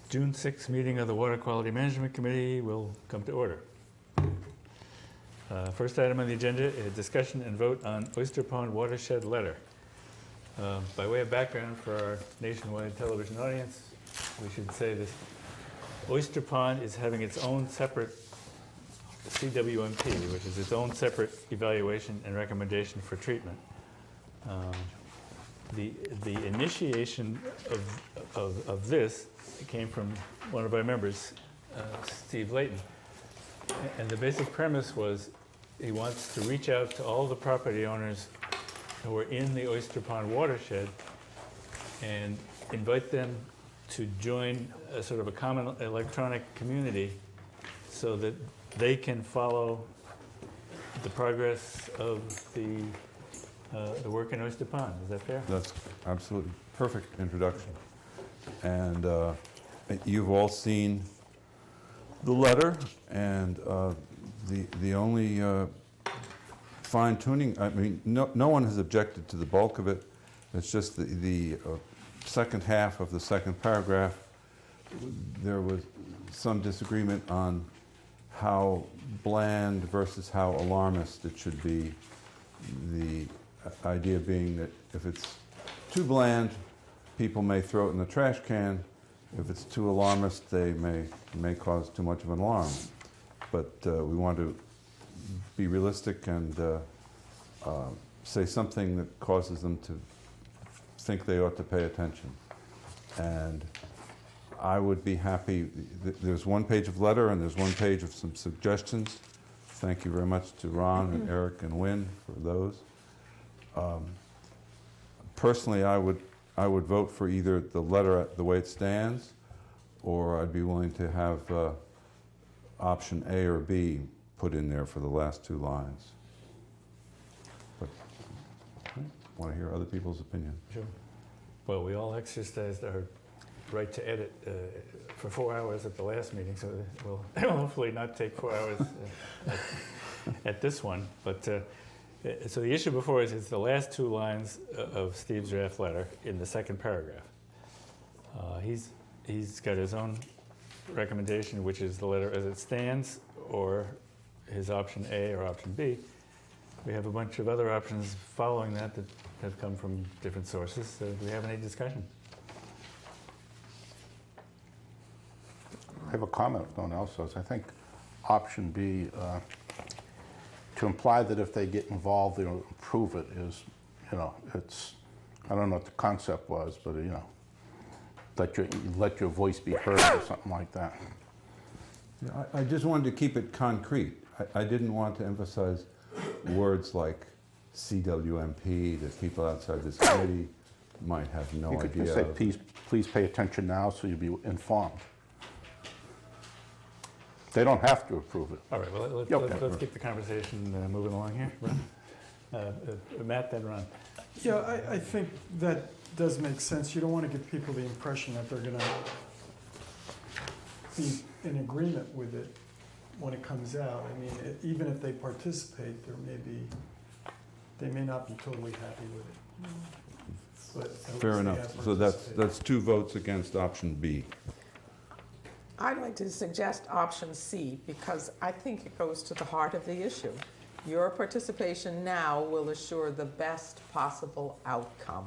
June 6th meeting of the Water Quality Management Committee will come to order. First item on the agenda is discussion and vote on Oyster Pond watershed letter. By way of background for our nationwide television audience, we should say this: Oyster Pond is having its own separate CWMP, which is its own separate evaluation and recommendation for treatment. The initiation of this came from one of our members, Steve Layton. And the basic premise was he wants to reach out to all the property owners who are in the Oyster Pond watershed and invite them to join a sort of a common electronic community so that they can follow the progress of the work in Oyster Pond. Is that fair? That's absolutely perfect introduction. And you've all seen the letter, and the only fine-tuning, I mean, no one has objected to the bulk of it. It's just the second half of the second paragraph. There was some disagreement on how bland versus how alarmist it should be. The idea being that if it's too bland, people may throw it in the trash can. If it's too alarmist, they may cause too much of an alarm. But we want to be realistic and say something that causes them to think they ought to pay attention. And I would be happy. There's one page of letter and there's one page of some suggestions. Thank you very much to Ron and Eric and Wynn for those. Personally, I would vote for either the letter the way it stands, or I'd be willing to have option A or B put in there for the last two lines. But I want to hear other people's opinion. Sure. Well, we all exercised our right to edit for 4 hours at the last meeting, so we'll hopefully not take 4 hours at this one. But so the issue before us is the last two lines of Steve's draft letter in the second paragraph. He's got his own recommendation, which is the letter as it stands, or his option A or option B. We have a bunch of other options following that have come from different sources. So do we have any discussion? I have a comment if no one else does. I think option B, to imply that if they get involved, they'll improve it is, it's, I don't know what the concept was, but, let your voice be heard or something like that. Yeah, I just wanted to keep it concrete. I didn't want to emphasize words like CWMP that people outside this committee might have no idea. You could just say, please pay attention now so you'll be informed. They don't have to approve it. All right, well, let's keep the conversation moving along here. Matt, then Ron. Yeah, I think that does make sense. You don't want to give people the impression that they're going to be in agreement with it when it comes out. I mean, even if they participate, they may not be totally happy with it. But fair enough. So that's two votes against option B. I'd like to suggest option C because I think it goes to the heart of the issue. Your participation now will assure the best possible outcome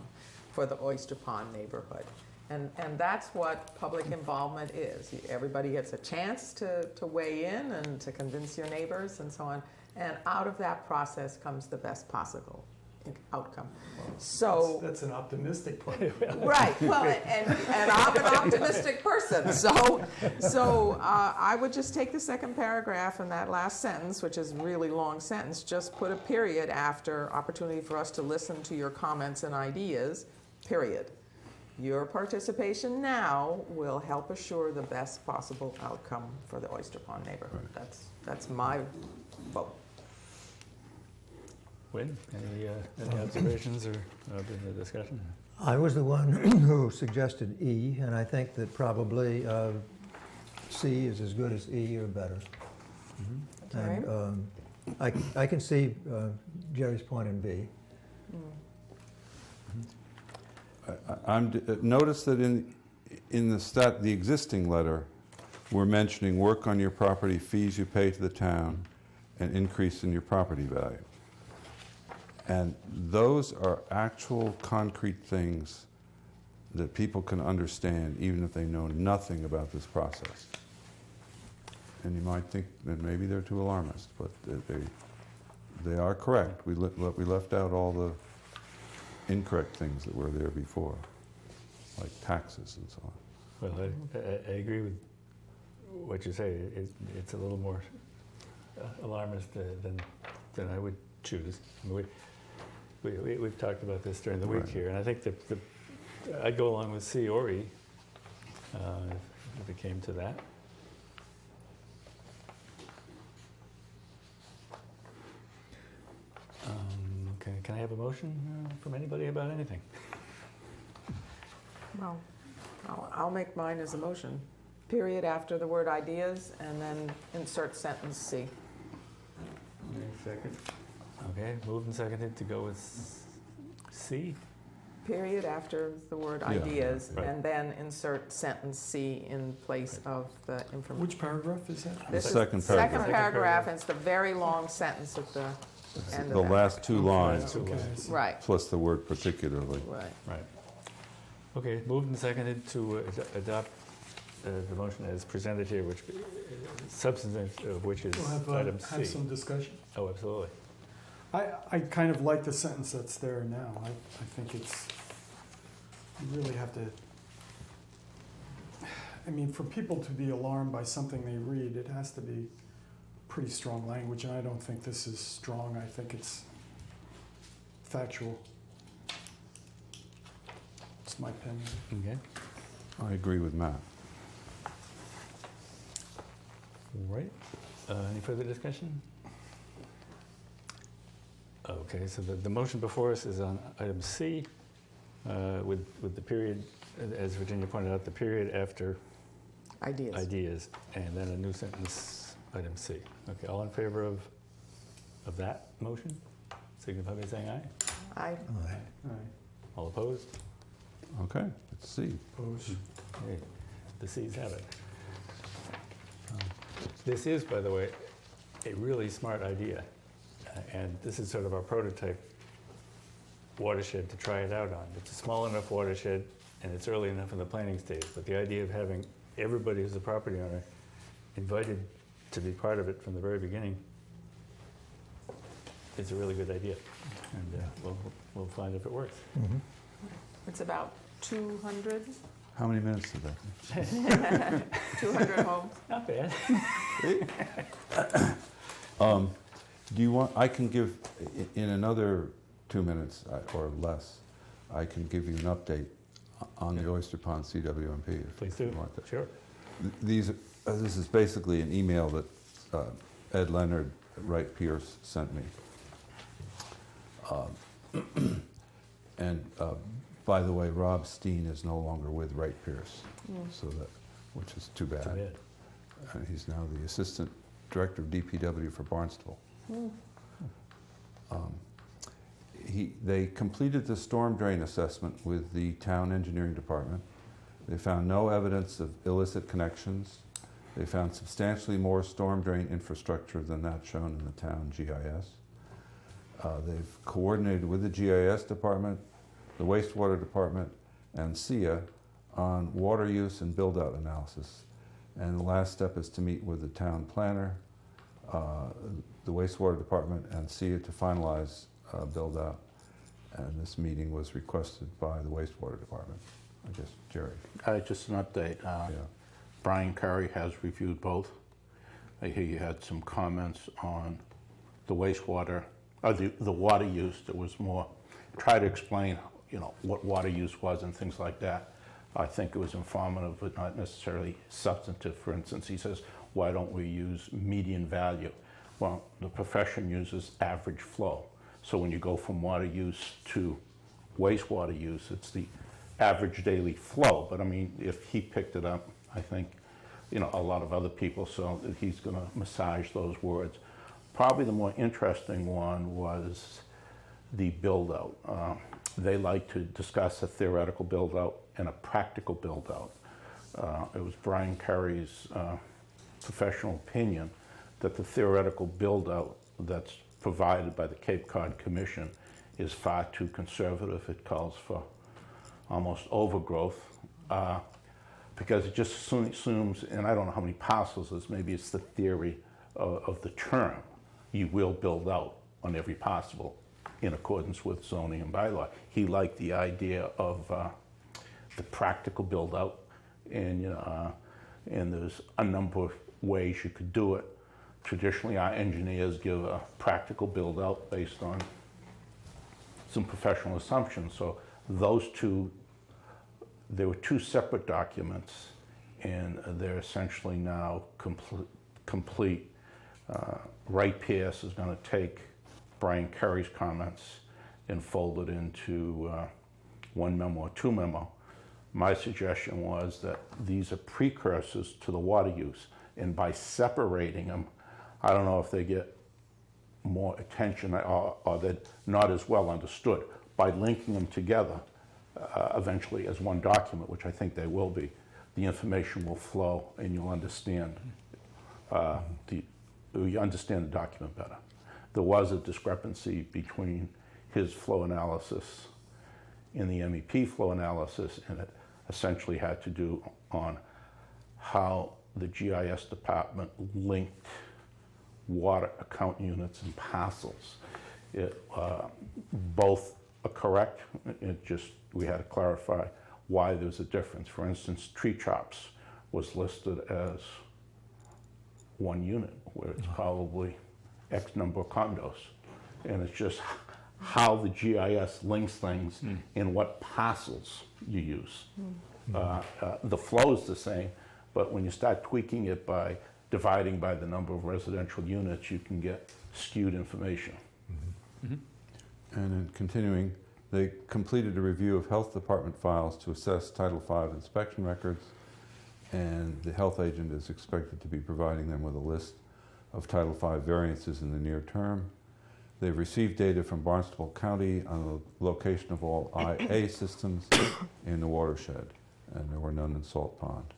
for the Oyster Pond neighborhood. And that's what public involvement is. Everybody gets a chance to weigh in and to convince your neighbors and so on. And out of that process comes the best possible outcome. So that's an optimistic part. Right. Well, and I'm an optimistic person. So I would just take the second paragraph and that last sentence, which is a really long sentence, just put a period after opportunity for us to listen to your comments and ideas, period. Your participation now will help assure the best possible outcome for the Oyster Pond neighborhood. Right. That's my vote. Wynn, any observations or discussion? I was the one who suggested E, and I think that probably C is as good as E or better. Mm-hmm. And I can see Jerry's point in B. Notice that in the existing letter, we're mentioning work on your property, fees you pay to the town, and increase in your property value. And those are actual concrete things that people can understand even if they know nothing about this process. And you might think that maybe they're too alarmist, but they are correct. We left out all the incorrect things that were there before, like taxes and so on. Well, I agree with what you say. It's a little more alarmist than I would choose. I mean, we've talked about this during the week here, and I think I'd go along with C or E if it came to that. Can I have a motion from anybody about anything? Well, I'll make mine as a motion. Period after the word ideas, and then insert sentence C. Second. Okay, moved and seconded to go with C. Period after the word Yeah, ideas, right. and then insert sentence C in place of the information. Which paragraph is that? This is Second second paragraph. paragraph, and it's the very long sentence at the end The of that. last two lines, Two Okay, lines. I see. Right, plus the word particularly. right. Right. Okay, moved and seconded to adopt the motion as presented here, which substance of which is We'll item have C. some discussion. Oh, absolutely. I kind of like the sentence that's there now. I think it's, you really have to, I mean, for people to be alarmed by something they read, it has to be pretty strong language, and I don't think this is strong. I think it's factual. It's my opinion. Okay. I agree with Matt. All right. Any further discussion? Okay, so the motion before us is on item C with the period, as Virginia pointed out, the period after Ideas. ideas, and then a new sentence, item C. Okay, all in favor of that motion? Signify by saying aye. I, Aye. All right. All opposed? Okay, let's see. Opposed? Okay, the C's have it. This is, by the way, a really smart idea. And this is sort of our prototype watershed to try it out on. It's a small enough watershed, and it's early enough in the planning stage. But the idea of having everybody who's a property owner invited to be part of it from the very beginning is a really good idea. And we'll find if it works. Mhm. it's about 200, How many minutes did that? 200 homes. Not bad. Do you want, I can give, in another 2 minutes or less, I can give you an update on the Oyster Pond CWMP. if Please you do. want that. Sure. This is basically an email that Ed Leonard, Wright Pierce sent me. And by the way, Rob Steen is no longer with Wright Pierce, so that, which is too bad. Too bad. And he's now the Assistant Director of DPW for Barnstable. They completed the storm drain assessment with the town engineering department. They found no evidence of illicit connections. They found substantially more storm drain infrastructure than that shown in the town GIS. They've coordinated with the GIS department, the wastewater department, and SIA on water use and build-out analysis. And the last step is to meet with the town planner, the wastewater department, and SIA to finalize build-out. And this meeting was requested by the wastewater department. I guess, Jerry. Just an update. Yeah. Brian Curry has reviewed both. I hear you had some comments on the wastewater, or the water use. That was more, try to explain, what water use was and things like that. I think it was informative, but not necessarily substantive. For instance, he says, why don't we use median value? Well, the profession uses average flow. So when you go from water use to wastewater use, it's the average daily flow. But I mean, if he picked it up, I think, a lot of other people, so he's going to massage those words. Probably the more interesting one was the build-out. They like to discuss a theoretical build-out and a practical build-out. it was Brian Kerry's professional opinion that the theoretical build-out that's provided by the Cape Cod Commission is far too conservative. It calls for almost overgrowth because it just assumes, and I don't know how many parcels it is, maybe it's the theory of the term, you will build out on every parcel in accordance with zoning and bylaw. He liked the idea of the practical build-out, and and there's a number of ways you could do it. Traditionally, our engineers give a practical build-out based on some professional assumptions. So those two, there were two separate documents, and they're essentially now complete. Wright Pierce is going to take Brian Kerry's comments and fold it into one memo or two memo. My suggestion was that these are precursors to the water use, and by separating them, I don't know if they get more attention or they're not as well understood. By linking them together eventually as one document, which I think they will be, the information will flow and you'll understand you understand the document better. There was a discrepancy between his flow analysis and the MEP flow analysis, and it essentially had to do on how the GIS department linked water account units and parcels. Both are correct. We had to clarify why there's a difference. For instance, tree chops was listed as one unit, where it's probably X number of condos. And it's just how the GIS links things and what parcels you use. The flow is the same, but when you start tweaking it by dividing by the number of residential units, you can get skewed information. And in continuing, they completed a review of health department files to assess Title V inspection records, and the health agent is expected to be providing them with a list of Title V variances in the near term. They've received data from Barnstable County on the location of all IA systems in the watershed, and there were none in Salt Pond.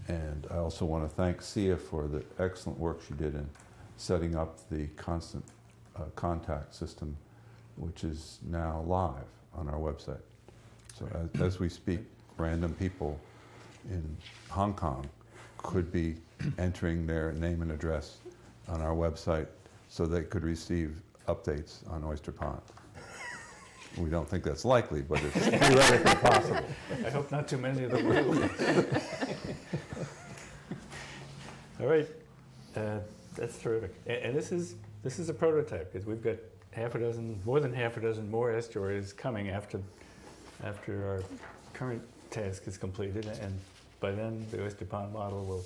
And I also want to thank Sia for the excellent work she did in setting up the constant contact system, which is now live on our website. So as we speak, random people in Hong Kong could be entering their name and address on our website so they could receive updates on Oyster Pond. We don't think that's likely, but it's theoretically possible. I hope not too many of them will. All right, that's terrific. And this is a prototype, because we've got more than half a dozen more estuaries coming after our current task is completed, and by then the Oyster Pond model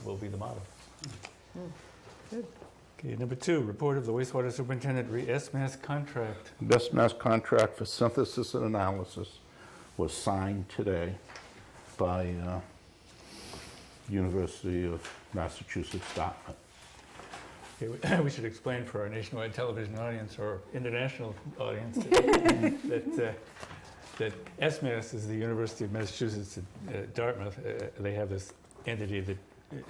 will be the model. Good. Okay, number 2, report of the wastewater superintendent re-SMAS contract. Best mass contract for synthesis and analysis was signed today by University of Massachusetts, Dartmouth. Okay, we should explain for our nationwide television audience or international audience that SMAS is the University of Massachusetts at Dartmouth. They have this entity that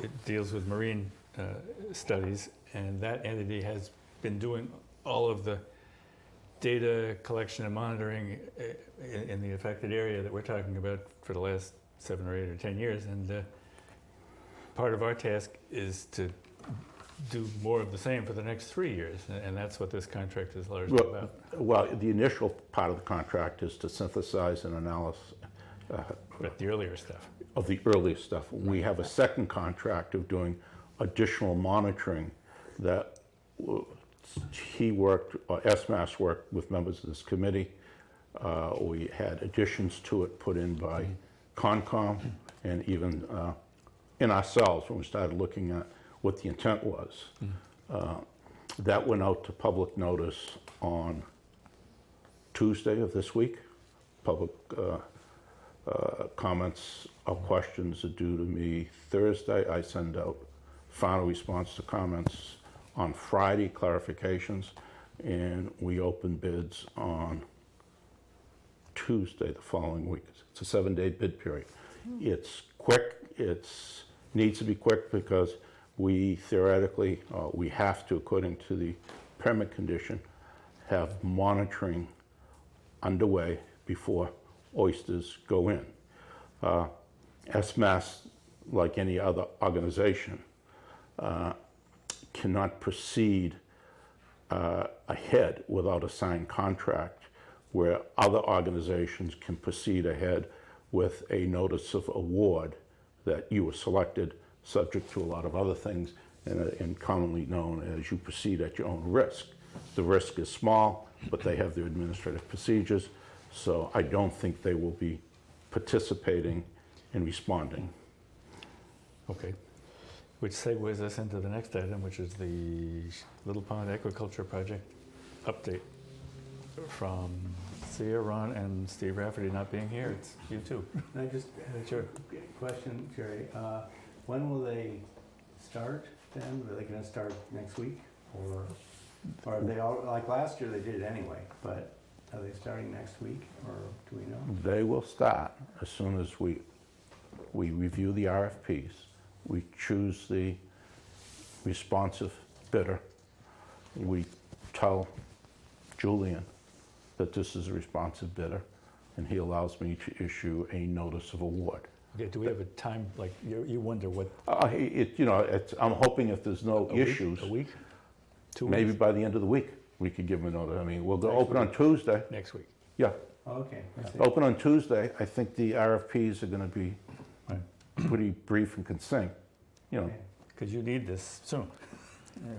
it deals with marine studies, and that entity has been doing all of the data collection and monitoring in the affected area that we're talking about for the last 7 or 8 or 10 years. And part of our task is to do more of the same for the next 3 years, and that's what this contract is largely about. Well, the initial part of the contract is to synthesize and analysis But the earlier stuff. of the earliest stuff. We have a second contract of doing additional monitoring that SMAS worked with members of this committee. We had additions to it put in by Concom and even in ourselves when we started looking at what the intent was. That went out to public notice on Tuesday of this week. Public comments or questions are due to me Thursday. I send out final response to comments on Friday, clarifications, and we open bids on Tuesday the following week. It's a 7-day bid period. It's quick, needs to be quick because we theoretically, we have to, according to the permit condition, have monitoring underway before oysters go in. SMAS, like any other organization, cannot proceed ahead without a signed contract, where other organizations can proceed ahead with a notice of award that you were selected, subject to a lot of other things, and commonly known as you proceed at your own risk. The risk is small, but they have their administrative procedures, so I don't think they will be participating and responding. Okay. Which segues us into the next item, which is the Little Pond Aquaculture Project update from Sia, Ron, and Steve Rafferty not being here. It's you two. I just had Sure. a question, Jerry. When will they start then? Are they gonna start next week? Or are they all, like last year they did it anyway, but are they starting next week or do we know? They will start as soon as we review the RFPs. We choose the responsive bidder. We tell Julian that this is a responsive bidder, and he allows me to issue a notice of award. Okay, do we have a time, like, you wonder what, I'm hoping if there's no a week? issues, A week? 2 weeks? maybe by the end of the week, we could give them a notice. I mean, we'll go Next open on week. Tuesday. Next week. Yeah, Okay, I see. open on Tuesday. I think the RFPs are gonna be Right. pretty brief and concise. You know, Okay. Because you need this soon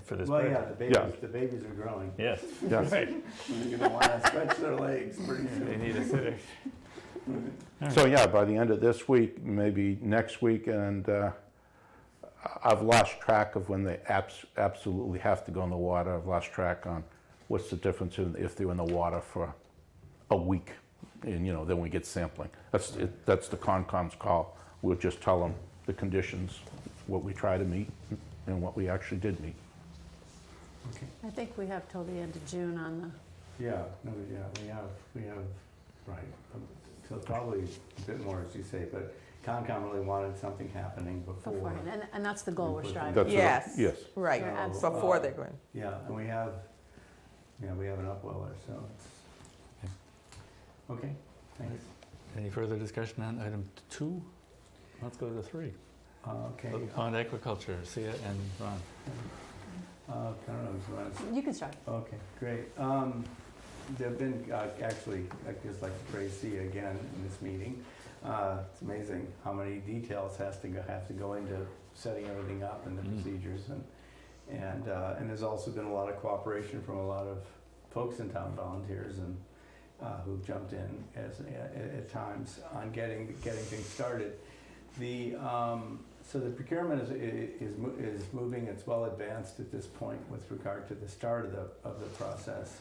for this Well, project. yeah, the babies are growing. Yes. yes. Right. They're gonna wanna stretch their legs pretty They soon. need a sitter. So yeah, by the end of this week, maybe next week, and I've lost track of when they absolutely have to go in the water. I've lost track on what's the difference if they're in the water for a week, and then we get sampling. That's the Concom's call. We'll just tell them the conditions, what we try to meet, and what we actually did meet. Okay. I think we have till the end of June on the, Yeah, no, yeah, we have, right. So probably a bit more, as you say, but Concom really wanted something happening before. beforehand, and that's the goal we're striving That's for. what- Yes. Yes. Right, You're So, absolutely- before they're going. Yeah, and we have an upweller, so it's, okay, thanks. Any further discussion on item 2? Let's go to 3. Okay. Little Pond Aquaculture, Sia and Ron. I don't know, if you want to You can start. Okay, great. There've been, actually, I'd just like to praise Sia again in this meeting. It's amazing how many details have to go into setting everything up and the procedures, and there's also been a lot of cooperation from a lot of folks in town, volunteers, and who've jumped in at times on getting things started. So the procurement is moving. It's well advanced at this point with regard to the start of the process.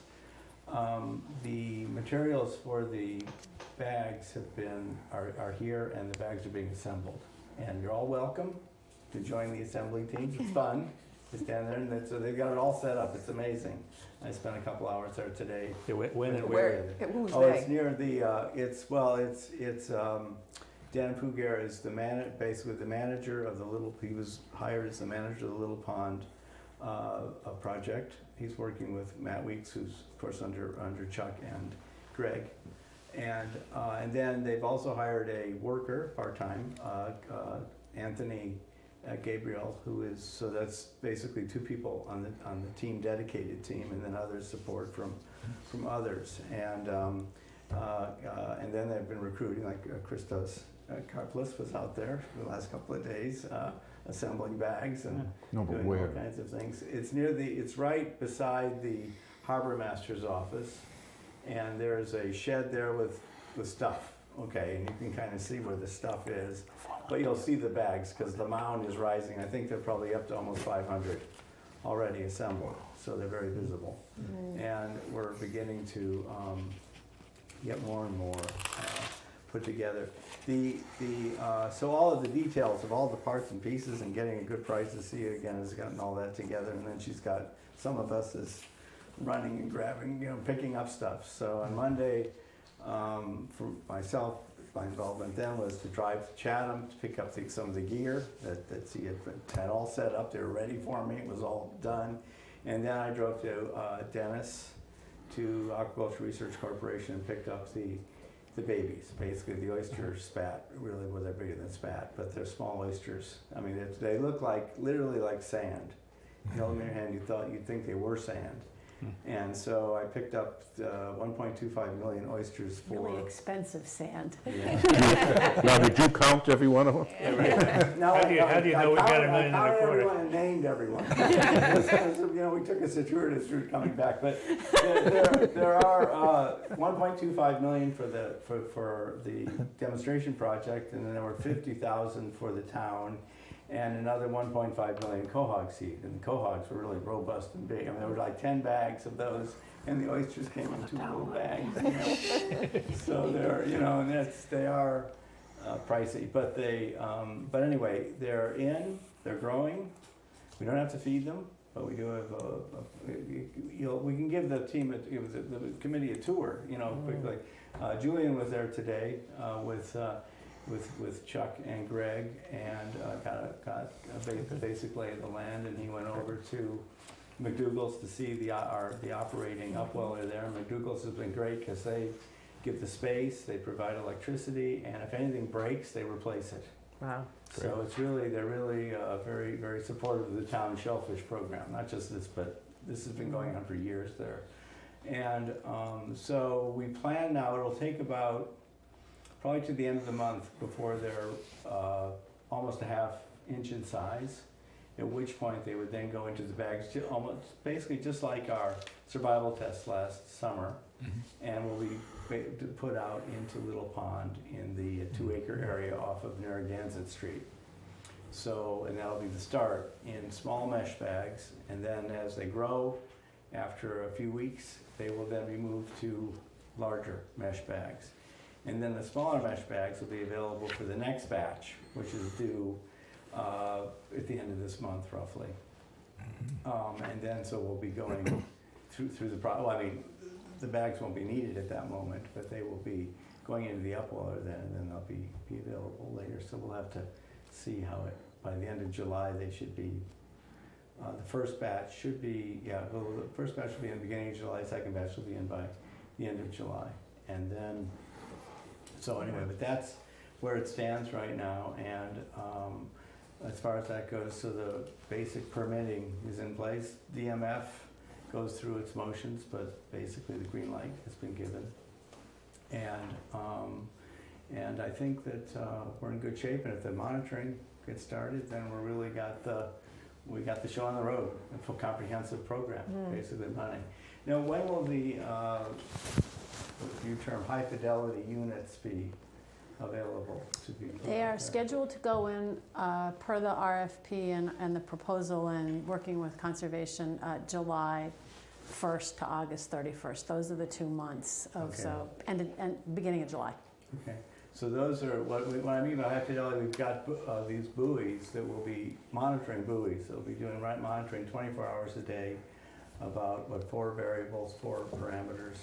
The materials for the bags are here, and the bags are being assembled. And you're all welcome to join the assembly teams. It's fun to stand there, and so they've got it all set up. It's amazing. I spent a couple hours there today. Yeah, when and Where, where? who's Oh, it's they? near the, Dan Pugar is basically the manager of the he was hired as the manager of the Little Pond project. He's working with Matt Weeks, who's of course under Chuck and Greg. And then they've also hired a worker, part-time, Anthony Gabriel, so that's basically 2 people on the team, dedicated team, and then other support from others. And then they've been recruiting, like Christos Karplis was out there for the last couple of days, assembling bags and No, but doing where? all kinds of things. It's right beside the harbor master's office, and there's a shed there with stuff. Okay, and you can kind of see where the stuff is, but you'll see the bags because the mound is rising. I think they're probably up to almost 500 already assembled, so they're very visible. And we're beginning to get more and more put together. So all of the details of all the parts and pieces and getting a good price to see again has gotten all that together, and then she's got some of us is running and grabbing, picking up stuff. So on Monday, for myself, my involvement then was to drive to Chatham to pick up some of the gear that he had all set up. They were ready for me. It was all done. And then I drove to Dennis to Aquaculture Research Corporation and picked up the babies. Basically, the oyster spat. Really, well, they're bigger than spat, but they're small oysters. I mean, they look literally like sand. You hold them in your hand, you'd think they were sand. And so I picked up 1.25 million oysters for... Really expensive sand. Yeah. Now, did you count every one of them? No, How do you know we got $1.25 million? I counted everyone and named everyone. You know, we took a circuitous route coming back, but there are 1.25 million for the demonstration project, and then there were 50,000 for the town, and another 1.5 million quahog seed. And the quahogs were really robust and big. I mean, there were like 10 bags of those, and the oysters came in 2 little bags. You know? So they're, you know, and they are pricey, but but anyway, they're growing. We don't have to feed them, but we do have we can give the team, the committee a tour, you know, quickly. Julian was there today with Chuck and Greg, and got a basic lay of the land, and he went over to McDougall's to see the operating upweller there. McDougall's has been great because they give the space, they provide electricity, and if anything breaks, they replace it. Wow. So they're really very, very supportive of the town shellfish program. Not just this, but this has been going on for years there. And so we plan now, it'll take about probably to the end of the month before they're almost a ½ inch in size, at which point they would then go into the bags, basically just like our survival test last summer, and will be put out into Little Pond in the 2-acre area off of Narragansett Street. So, and that'll be the start in small mesh bags, and then as they grow, after a few weeks, they will then be moved to larger mesh bags. And then the smaller mesh bags will be available for the next batch, which is due at the end of this month, roughly. And then, so we'll be going through the process. Well, I mean, the bags won't be needed at that moment, but they will be going into the upweller then, and then they'll be available later. So we'll have to see how by the end of July, they should be, the first batch should be, the first batch will be in the beginning of July, second batch will be in by the end of July. And then, so anyway, but that's where it stands right now, and as far as that goes, so the basic permitting is in place. DMF goes through its motions, but basically the green light has been given. And I think that we're in good shape, and if the monitoring gets started, then we're really we got the show on the road, a full comprehensive program, basically running. Now, when will the you term high fidelity units be available to be? They are scheduled to go in per the RFP and the proposal, and working with conservation July 1st to August 31st. Those are the 2 months of, Okay. so, and beginning of July. Okay, so those are, what I mean by high fidelity, we've got these buoys that will be monitoring buoys. They'll be doing monitoring 24 hours a day about, 4 variables, 4 parameters.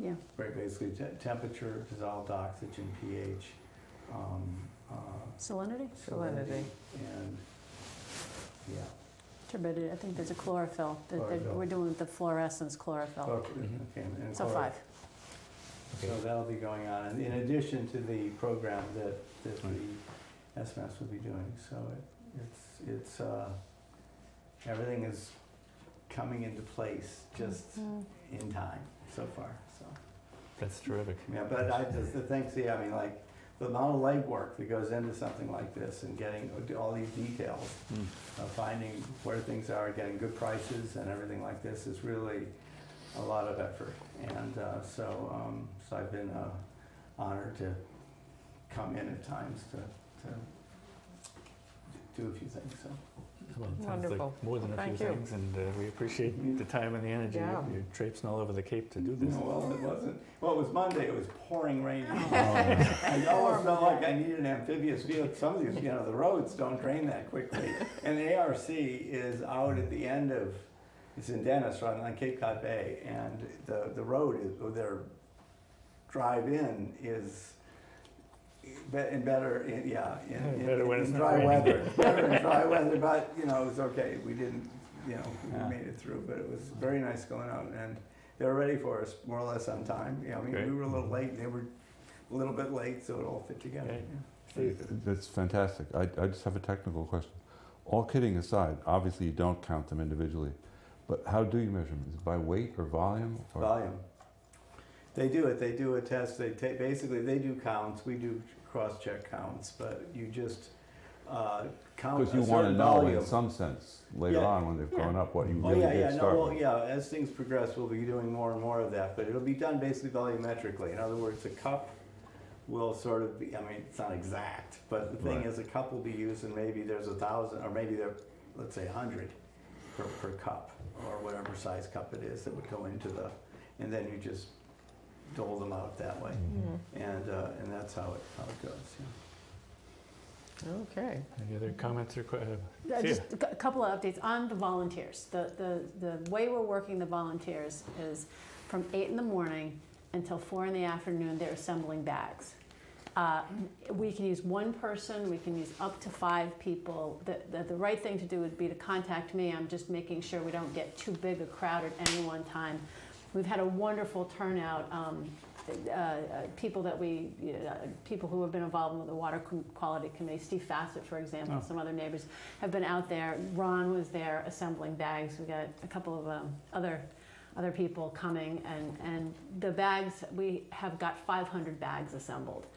Yeah. Basically temperature, dissolved oxygen, pH, Salinity? Salinity. and, yeah. Turbidity. I think there's a chlorophyll. Chlorophyll. We're doing the fluorescence chlorophyll. Okay, and So 5. So that'll be going on, and in addition to the program that the SMS will be doing. So it's everything is coming into place just in time so far. So That's terrific. yeah, but I just I mean, like the amount of legwork that goes into something like this, and getting all these details, finding where things are, getting good prices, and everything like this is really a lot of effort. And so I've been honored to come in at times to do a few things. So. Well, it sounds Wonderful. like more than a Thank few you. things, and we appreciate the time and the energy. Yeah. You're traipsing all over the Cape to do this. No, well, it wasn't. Well, it was Monday. It was pouring rain. I almost felt like I needed an amphibious vehicle. Some of these, the roads don't drain that quickly. And the ARC is out at the end of, it's in Dennis, right on Cape Cod Bay, and the road is, their drive-in is And better, Better when it's in not dry raining. weather. Better in dry weather, but, it was okay. We didn't, we made it through, but it was very nice going out, and they were ready for us, more or less on time. Great. We were a little late, they were a little bit late, so it all fit together. Great. That's fantastic. I just have a technical question. All kidding aside, obviously you don't count them individually, but how do you measure them? Is it by weight or volume? Or? Volume. They do it. They do a test. Basically they do counts. We do cross-check counts, but you just count Because you a want to certain know volume. in some sense later Yeah. on when they've grown up what you Oh really yeah, did yeah. start No, with. as things progress, we'll be doing more and more of that. But it'll be done basically volumetrically. In other words, a cup will sort of be. I mean, it's not exact, but the thing Right. is, a cup will be used, and maybe there's 1,000, or maybe there, let's say 100 per cup, or whatever size cup it is that would go into the, and then you just dole them out that way, and that's how it goes. Okay. Any other comments or questions? Just a couple of updates on the volunteers. The way we're working the volunteers is from 8 in the morning until 4 in the afternoon, they're assembling bags. We can use one person, we can use up to 5 people. The right thing to do would be to contact me. I'm just making sure we don't get too big a crowd at any one time. We've had a wonderful turnout. People who have been involved with the water quality committee, Steve Fassett, for example, some other neighbors have been out there. Ron was there assembling bags. We got a couple of other people coming, and the bags, we have got 500 bags assembled.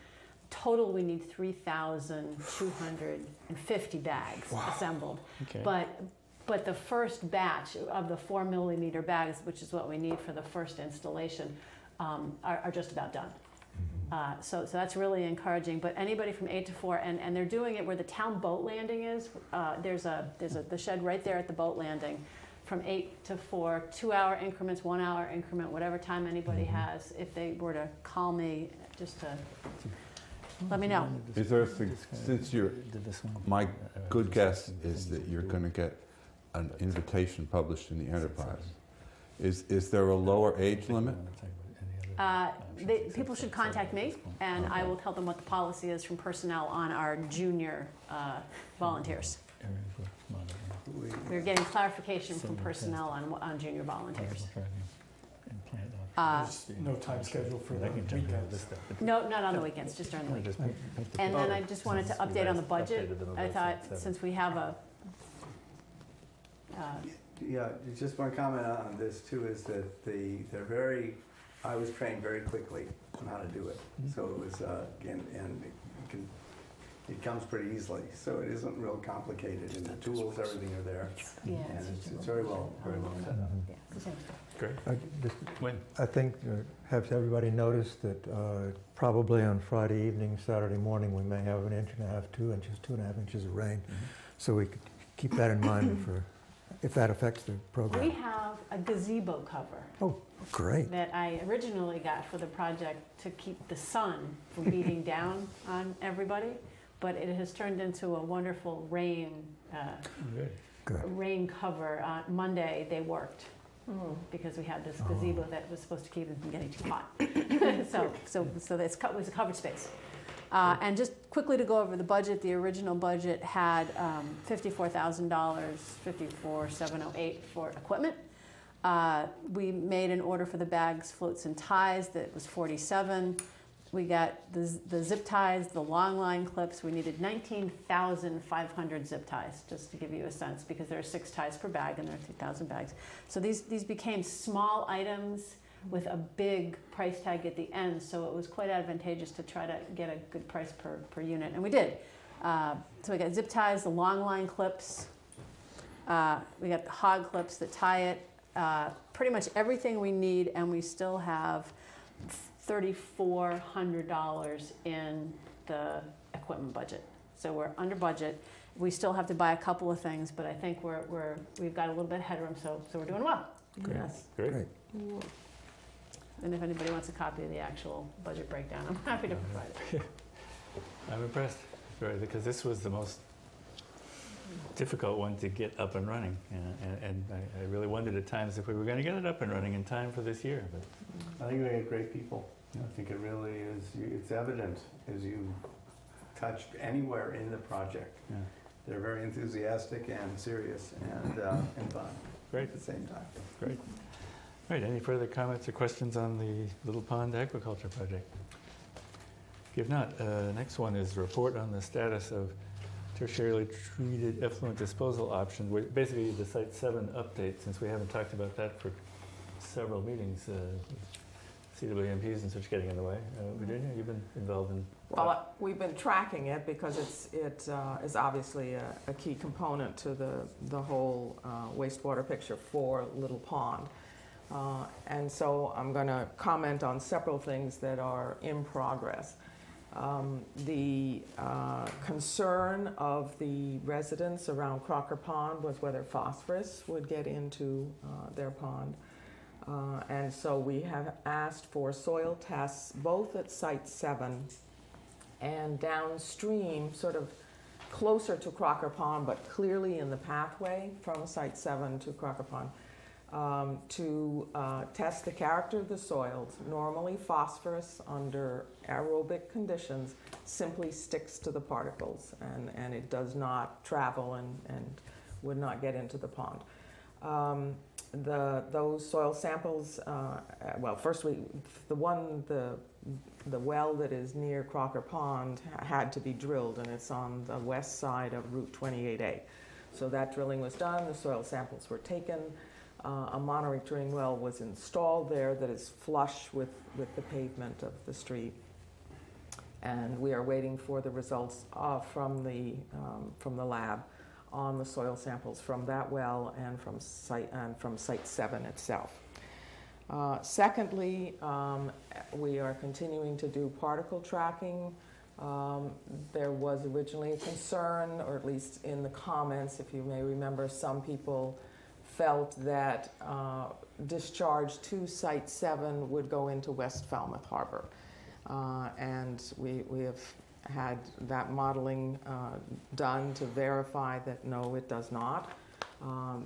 Total, we need 3,250 bags assembled. Okay. But the first batch of the 4 millimeter bags, which is what we need for the first installation, are just about done. So that's really encouraging. But anybody from 8 to 4, and they're doing it where the town boat landing is. There's the shed right there at the boat landing. From 8 to 4, 2-hour increments, 1-hour increment, whatever time anybody has. If they were to call me, just to let me know. Is there since you're, my good guess is that you're going to get an invitation published in the Enterprise. Is there a lower age limit? People should contact me, and I will tell them what the policy is from personnel on our junior volunteers. We're getting clarification from personnel on junior volunteers. There's no time schedule for the weekends. No, not on the weekends, just during the week. And then I just wanted to update on the budget. I thought, since we have a Yeah, just one comment on this too is that I was trained very quickly on how to do it. So it was, it comes pretty easily. So it isn't real complicated, and the tools, everything are there. Yeah, And it's very well set up. Great. When? I think, have everybody noticed that probably on Friday evening, Saturday morning, we may have 1.5 inches, 2 inches, 2.5 inches of rain. So we could keep that in mind if that affects the program. We have a gazebo cover Oh, great. that I originally got for the project to keep the sun from beating down on everybody, but it has turned into a wonderful rain cover. On Monday, they worked. Because we had this gazebo that was supposed to keep them from getting too hot. so it was a covered space. And just quickly to go over the budget, the original budget had $54,000, $54,708 for equipment. We made an order for the bags, floats, and ties that was $47,000. We got the zip ties, the long line clips. We needed 19,500 zip ties, just to give you a sense, because there are 6 ties per bag and there are 3,000 bags. So these became small items with a big price tag at the end, so it was quite advantageous to try to get a good price per unit, and we did. So we got zip ties, the long line clips, we got the hog clips that tie it, pretty much everything we need, and we still have $3,400 in the equipment budget. So we're under budget. We still have to buy a couple of things, but I think we've got a little bit of headroom, so we're doing well. Great. Yes. Great. And if anybody wants a copy of the actual budget breakdown, I'm happy to provide it. I'm impressed, because this was the most difficult one to get up and running. And I really wondered at times if we were going to get it up and running in time for this year. But I think we had great people. I think it really is. It's evident as you touched anywhere in the project. Yeah. They're very enthusiastic and serious and fun Great, at the same time. great. All right, any further comments or questions on the Little Pond Aquaculture Project? If not, next one is report on the status of tertiarily treated effluent disposal option, basically the Site 7 update, since we haven't talked about that for several meetings. CWMPs and such getting in the way. Virginia, you've been involved in. Well, we've been tracking it because it is obviously a key component to the whole wastewater picture for Little Pond. And so I'm going to comment on several things that are in progress. The concern of the residents around Crocker Pond was whether phosphorus would get into their pond. And so we have asked for soil tests both at Site 7 and downstream, sort of closer to Crocker Pond, but clearly in the pathway from Site 7 to Crocker Pond, to test the character of the soils. Normally phosphorus under aerobic conditions simply sticks to the particles and it does not travel and would not get into the pond. Those soil samples, well, first the well that is near Crocker Pond had to be drilled, and it's on the west side of Route 28A. So that drilling was done, the soil samples were taken, a monitoring well was installed there that is flush with the pavement of the street. And we are waiting for the results from the lab on the soil samples from that well and from Site 7 itself. Secondly, we are continuing to do particle tracking. There was originally a concern, or at least in the comments, if you may remember, some people felt that discharge to Site 7 would go into West Falmouth Harbor. And we have had that modeling done to verify that no, it does not,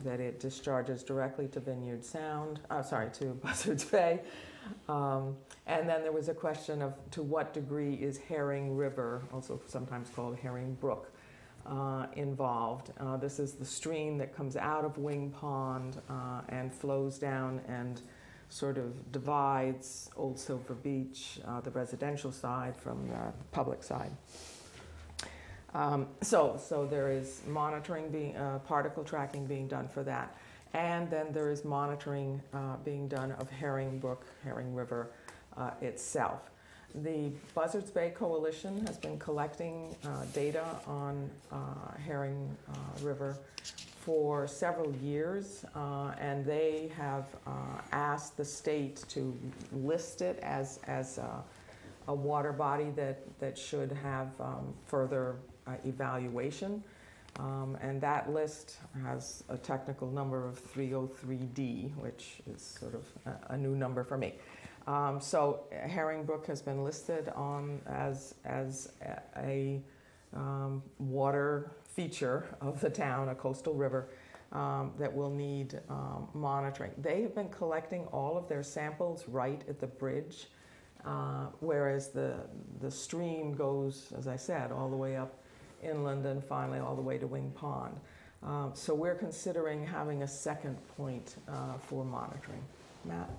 that it discharges directly to Vineyard Sound, to Buzzards Bay. And then there was a question of to what degree is Herring River, also sometimes called Herring Brook, involved. This is the stream that comes out of Wing Pond and flows down and sort of divides Old Silver Beach, the residential side, from the public side. So there is monitoring, particle tracking being done for that. And then there is monitoring being done of Herring Brook, Herring River itself. The Buzzards Bay Coalition has been collecting data on Herring River for several years, and they have asked the state to list it as a water body that should have further evaluation. And that list has a technical number of 303D, which is sort of a new number for me. So Herring Brook has been listed on as a water feature of the town, a coastal river that will need monitoring. They have been collecting all of their samples right at the bridge, whereas the stream goes, as I said, all the way up inland and finally all the way to Wing Pond. So we're considering having a second point for monitoring. Matt?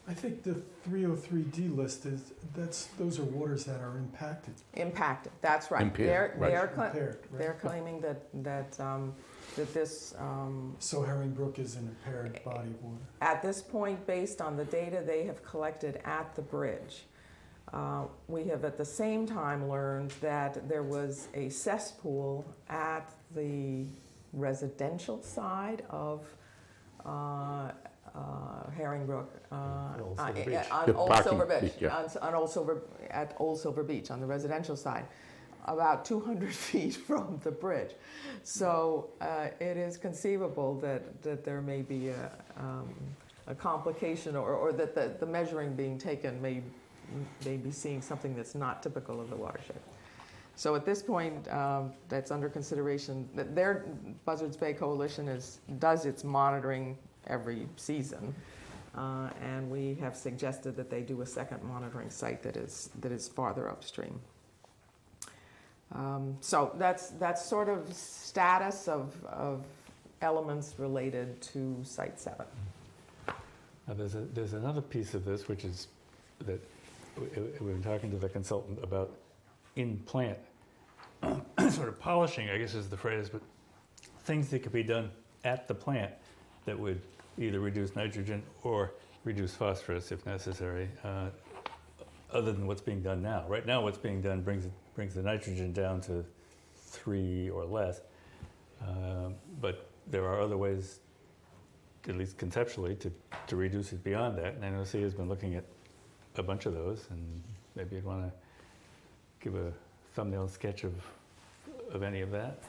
I think the 303D list those are waters that are impacted. Impacted, that's right. Impaired, right. Impaired, right. They're claiming that this. So Herring Brook is an impaired body of water. At this point, based on the data they have collected at the bridge, we have at the same time learned that there was a cesspool at the residential side of Herring Brook, on Old Silver Beach, at Old Silver Beach on the residential side, about 200 feet from the bridge. So it is conceivable that there may be a complication, or that the measuring being taken may be seeing something that's not typical of the watershed. So at this point, that's under consideration. Their Buzzards Bay Coalition does its monitoring every season, and we have suggested that they do a second monitoring site that is farther upstream. So that's sort of status of elements related to Site 7. Now, there's another piece of this, which is that we've been talking to the consultant about in-plant, sort of polishing, I guess is the phrase, but things that could be done at the plant that would either reduce nitrogen or reduce phosphorus if necessary, other than what's being done now. Right now, what's being done brings the nitrogen down to 3 or less, but there are other ways, at least conceptually, to reduce it beyond that. And NOC has been looking at a bunch of those, and maybe you'd want to give a thumbnail sketch of any of that.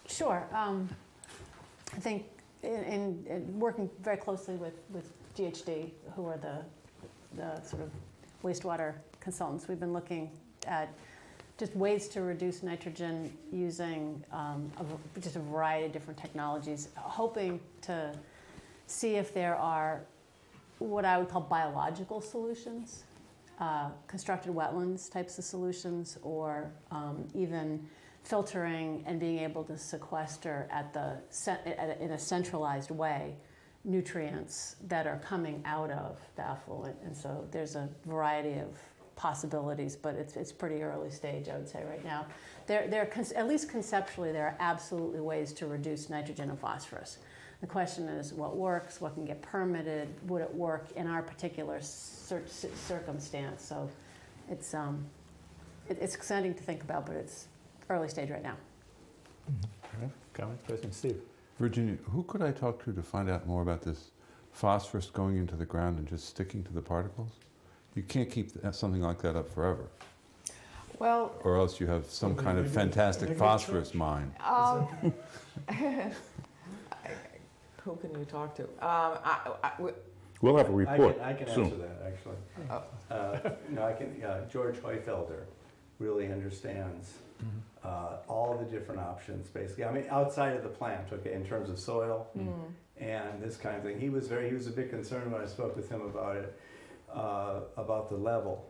Sure. I think in working very closely with GHD, who are the sort of wastewater consultants, we've been looking at just ways to reduce nitrogen using just a variety of different technologies, hoping to see if there are what I would call biological solutions, constructed wetlands types of solutions, or even filtering and being able to sequester in a centralized way nutrients that are coming out of the effluent. And so there's a variety of possibilities, but it's pretty early stage, I would say, right now. At least conceptually, there are absolutely ways to reduce nitrogen and phosphorus. The question is what works, what can get permitted, would it work in our particular circumstance? So it's exciting to think about, but it's early stage right now. Comment, question, Steve? Virginia, who could I talk to find out more about this phosphorus going into the ground and just sticking to the particles? You can't keep something like that up forever, Well, or else you have some kind of fantastic phosphorus mine. who can you talk to? We'll have a report I can soon. answer that, actually. No, I can, George Heufelder really understands all the different options, basically. I mean, outside of the plant, okay, in terms of soil and this kind of thing. He was a bit concerned when I spoke with him about it, about the level,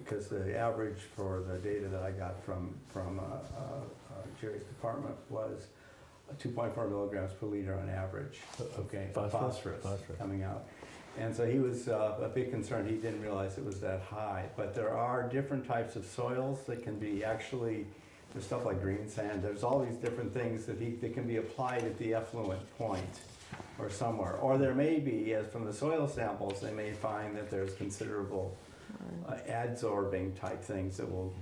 because the average for the data that I got from Jerry's department was 2.4 milligrams per liter on average, okay, phosphorus coming out. And so he was a bit concerned. He didn't realize it was that high. But there are different types of soils that can be actually, there's stuff like green sand. There's all these different things that can be applied at the effluent point or somewhere. Or there may be, as from the soil samples, they may find that there's considerable adsorbing type things that will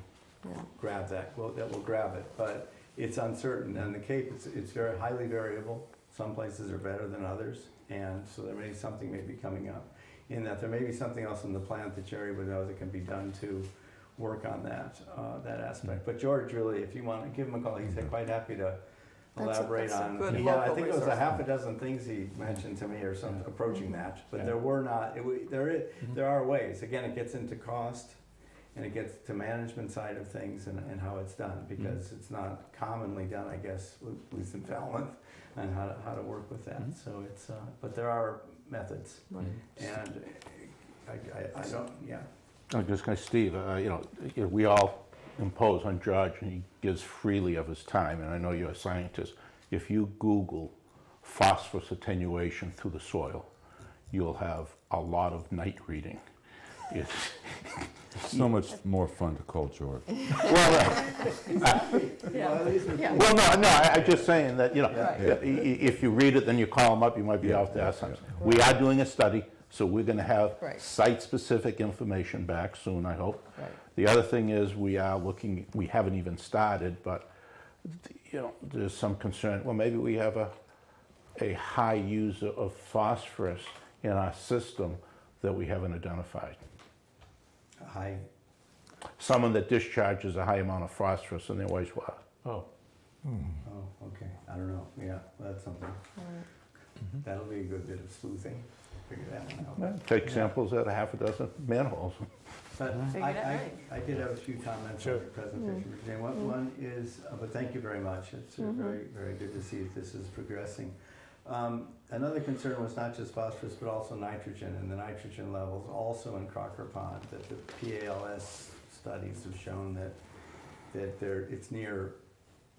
grab that, that will grab it. But it's uncertain. And the Cape, it's very highly variable. Some places are better than others. And so there may be something maybe coming up in that. There may be something else in the plant that Jerry would know that can be done to work on that aspect. But George, really, if you want to give him a call, he's quite happy to elaborate on. I think it was a half a dozen things he mentioned to me or something approaching that. But there were not. There are ways. Again, it gets into cost, and it gets to management side of things and how it's done, because it's not commonly done, I guess, at least in Falmouth, and how to work with that. So it's, but there are methods, and I don't, I'm just going to, Steve, we all impose on George, and he gives freely of his time, and I know you're a scientist. If you Google phosphorus attenuation through the soil, you'll have a lot of night reading. It's so much more fun to call George. Well, no, I'm just saying that, if you read it, then you call them up, you might be out there sometimes. We are doing a study, so we're going to have site-specific information back soon, I hope. The other thing is we are looking, we haven't even started, but, there's some concern, well, maybe we have a high user of phosphorus in our system that we haven't identified. high. Someone that discharges a high amount of phosphorus in their wastewater. Oh. Oh, okay. I don't know. Yeah, that's something. That'll be a good bit of sleuthing. Figure that one out. Take samples at a half a dozen manholes. But Figure it out. I did have a few comments on your presentation, Virginia. One is, but thank you very much. It's very, very good to see that this is progressing. Another concern was not just phosphorus, but also nitrogen, and the nitrogen levels also in Crocker Pond, that the PALS studies have shown that it's near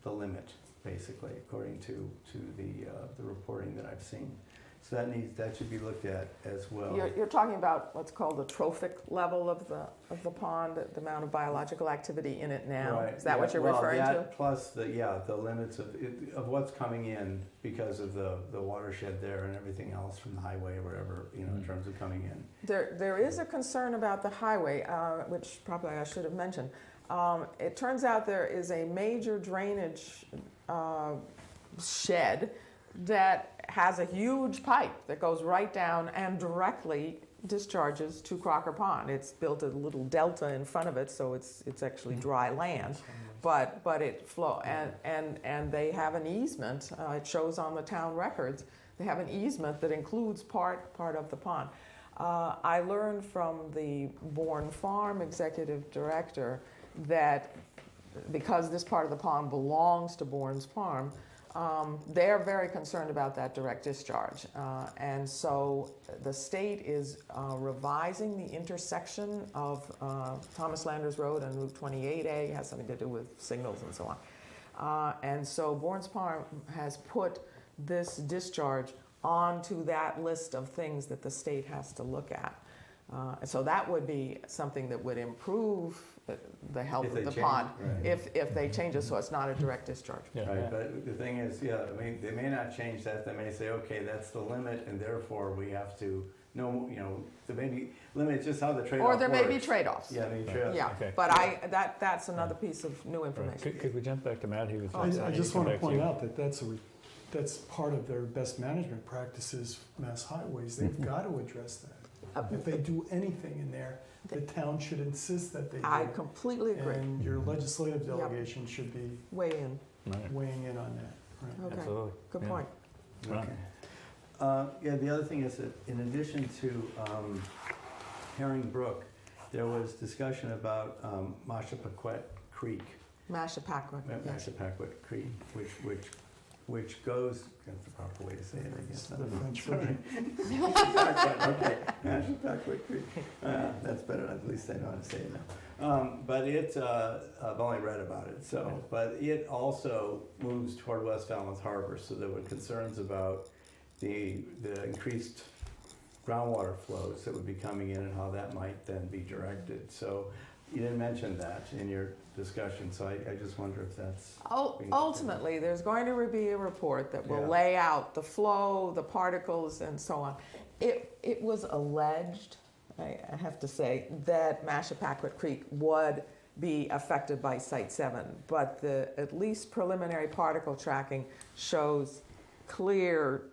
the limit, basically, according to the reporting that I've seen. So that should be looked at as well. You're talking about what's called the trophic level of the pond, the amount of biological activity in it now? Right. Is that what you're Well, referring to? that plus the limits of what's coming in because of the watershed there and everything else from the highway or whatever, in terms of coming in. There is a concern about the highway, which probably I should have mentioned. It turns out there is a major drainage shed that has a huge pipe that goes right down and directly discharges to Crocker Pond. It's built a little delta in front of it, so it's actually dry land, but it flow and they have an easement. It shows on the town records. They have an easement that includes part of the pond. I learned from the Bourne Farm executive director that because this part of the pond belongs to Bourne's Farm, they're very concerned about that direct discharge. And so the state is revising the intersection of Thomas Landers Road and Route 28A. It has something to do with signals and so on. And so Bourne's Farm has put this discharge onto that list of things that the state has to look at. So that would be something that would improve the health of the pond if they change it so it's not a direct discharge. Yeah. Right, but the thing is, they may not change that. They may say, okay, that's the limit, and therefore we have to know, there may be limits just how the trade-off Or there may be works. trade-offs. Yeah, maybe trade-offs. Yeah, Okay. but that's another piece of new Right. information. Could we jump back to Matt? He was I just come want to back point you. out that that's part of their best management practices, Mass Highways. They've got to address that. If they do anything in there, the town should insist that they do. I completely agree. And your legislative delegation should be Weigh in. Right. weighing in on that. Right. Okay, Absolutely. good Yeah. point. Okay. The other thing is that in addition to Herring Brook, there was discussion about Mashapaquet Creek. Mashapaquet, yes. Mashapaquet Creek, which goes, that's the proper way to say it, I guess. The French Sorry. version. Okay, Mashapaquet Creek. That's better, at least I know how to say it now. But I've only read about it, but it also moves toward West Falmouth Harbor, so there were concerns about the increased groundwater flows that would be coming in and how that might then be directed. So you didn't mention that in your discussion, so I just wonder if that's... Ultimately, there's going to be a report that will Yeah. lay out the flow, the particles, and so on. It was alleged, I have to say, that Mashapaquet Creek would be affected by Site 7, but the at least preliminary particle tracking shows clear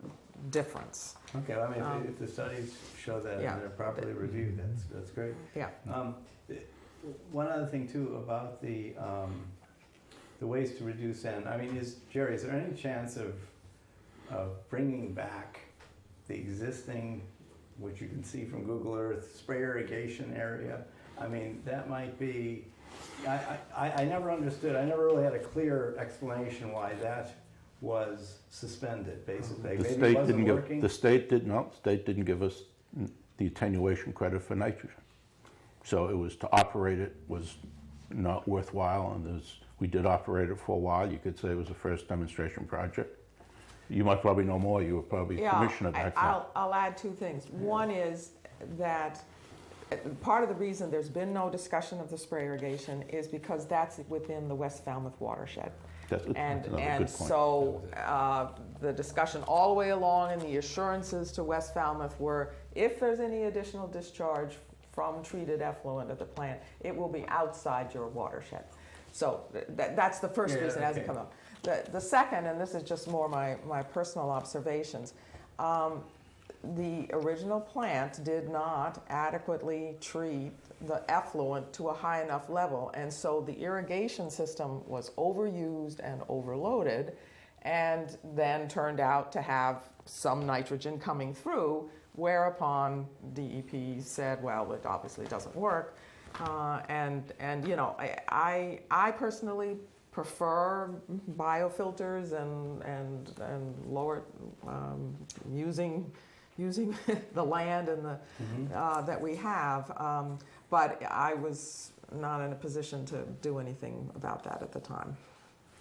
difference. Okay, well, I mean, if the studies show that Yeah. and they're properly reviewed, that's great. Yeah. One other thing too about the ways to reduce N. I mean, Jerry, is there any chance of bringing back the existing, which you can see from Google Earth, spray irrigation area? I mean, that might be. I never understood. I never really had a clear explanation why that was suspended. Basically, The maybe state it wasn't didn't working. give, the state didn't give us the attenuation credit for nitrogen. So it was, to operate it was not worthwhile, and we did operate it for a while. You could say it was the first demonstration project. You might probably know more, you were probably commissioner back then. I'll add two things. One is that part of the reason there's been no discussion of the spray irrigation is because that's within the West Falmouth watershed. That's And another good point. so the discussion all the way along and the assurances to West Falmouth were, if there's any additional discharge from treated effluent at the plant, it will be outside your watershed. So that's the first reason it hasn't come up. The second, and this is just more my personal observations, the original plant did not adequately treat the effluent to a high enough level, and so the irrigation system was overused and overloaded, and then turned out to have some nitrogen coming through, whereupon DEP said, well, it obviously doesn't work. And you know, I personally prefer biofilters and lower using the land and the that we have. But I was not in a position to do anything about that at the time.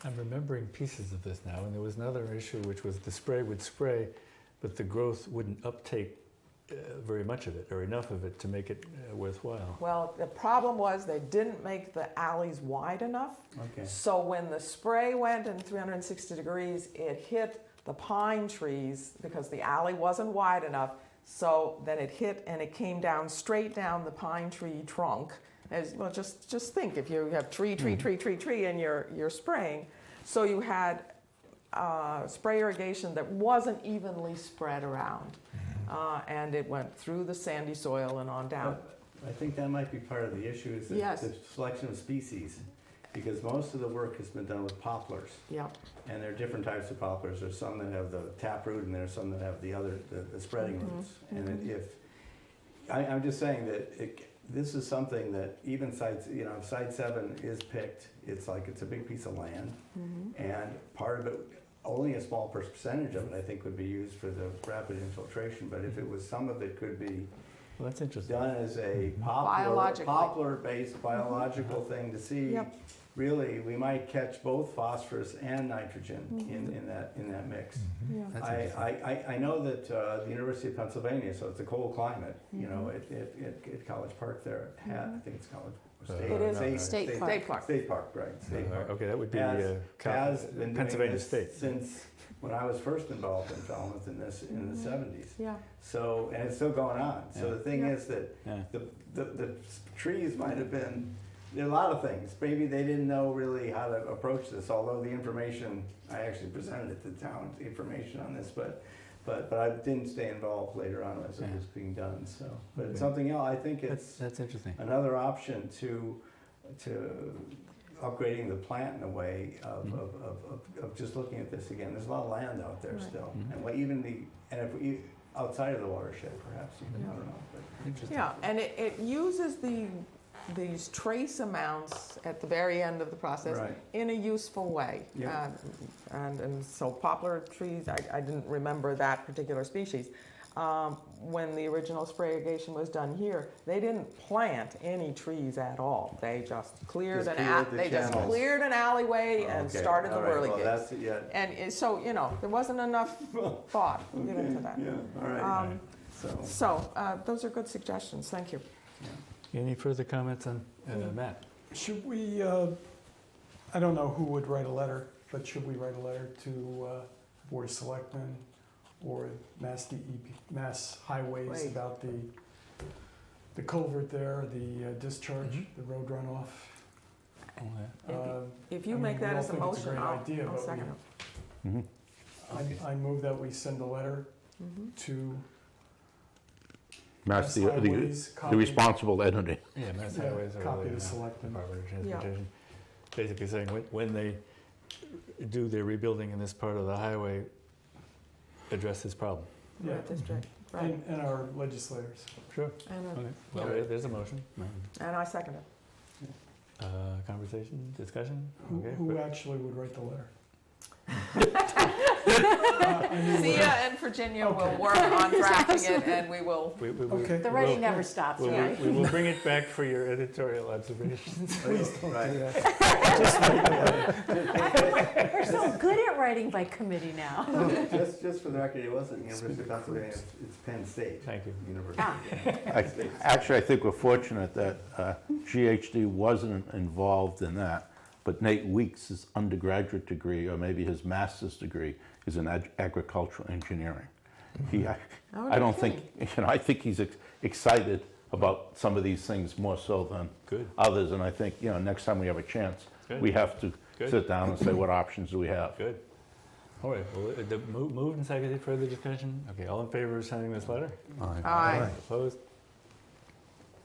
I'm remembering pieces of this now, and there was another issue, which was the spray would spray, but the growth wouldn't uptake very much of it, or enough of it to make it worthwhile. Well, the problem was they didn't make the alleys wide enough. Okay. So when the spray went in 360 degrees, it hit the pine trees because the alley wasn't wide enough. So then it hit and it came down straight down the pine tree trunk. As, well, just think if you have tree, and you're spraying. So you had spray irrigation that wasn't evenly spread around. And it went through the sandy soil and on down. I think that might be part of the issue is Yes. the selection of species. Because most of the work has been done with poplars. Yeah. And there are different types of poplars. There's some that have the taproot and there's some that have the other, the spreading roots. And I'm just saying that this is something that even if site 7 is picked, it's a big piece of land. And part of it, only a small percentage of it, I think, would be used for the rapid infiltration. But if it was, some of it could be Well, that's interesting. done as a Biologically. poplar-based biological thing to see. Yep. Really, we might catch both phosphorus and nitrogen in that mix. Yeah. That's interesting. I know that the University of Pennsylvania, so it's a cold climate, at College Park there, I think it's College. It is State Park. State Park. State Park, right, State Park. Okay, that would be Has been doing Pennsylvania this State. since when I was first involved in Falmouth in the 70s. Yeah. So, and it's still going on. So Yeah. the thing is that Yeah. the trees might have been, there are a lot of things. Maybe they didn't know really how to approach this, although the information, I actually presented it to the town, the information on this, but I didn't stay involved later on as it was being done, so. But it's something else, I think it's That's interesting. another option to upgrading the plant in a way of just looking at this again. There's a lot of land out there Right. still. And if we, outside of the watershed perhaps, even, I don't know. But Interesting. Yeah, and it uses these trace amounts at the very end of the process Right. in a useful way. Yeah. And so poplar trees, I didn't remember that particular species. When the original spray irrigation was done here, they didn't plant any trees at all. They just cleared Just just cleared an alleyway and Okay, started the all right, well, whirligigs. that's, yeah. And so, there wasn't enough thought put into that. Yeah, all right. So those are good suggestions, thank you. Any further comments on Matt? Should we, I don't know who would write a letter, but should we write a letter to Board of Selectmen or Mass DEP, Mass Highways Right. about the culvert there, the discharge, the road runoff? Oh, yeah. If you I make mean, we that all as a think it's a motion, great I'll idea, but second we- it. I move that we send a letter to Mass, Mass the Highways, the responsible entity. Yeah, Mass Yeah, Highways are copy really, the selectmen. Department of Transportation. Basically saying when they do their rebuilding in this part of the highway, address this problem. Yeah, Right, district, right. and our legislators. Sure. And, Okay, well, there's a motion. I second it. Conversation, discussion? Who, Okay. who actually would write the letter? Sia and Virginia will Okay. work on drafting it, and we will. We Okay. The writing never stops, We right? will bring it back for your editorial observations. Please don't Right. do that. Just write the letter. We're so good at writing by committee now. Just for the record, it wasn't University of Pennsylvania, it's Penn State Thank you. University. Actually, I think we're fortunate that GHD wasn't involved in that, but Nate Weeks' undergraduate degree, or maybe his master's degree, is in agricultural engineering. I don't think, I think he's excited about some of these things more so than Good. others, and I think, next time we have a chance, Good. we have to Good. sit down and say, what options do we have? Good. All right, well, moved and seconded, further discussion? Okay, all in favor of sending this letter? Aye. Opposed?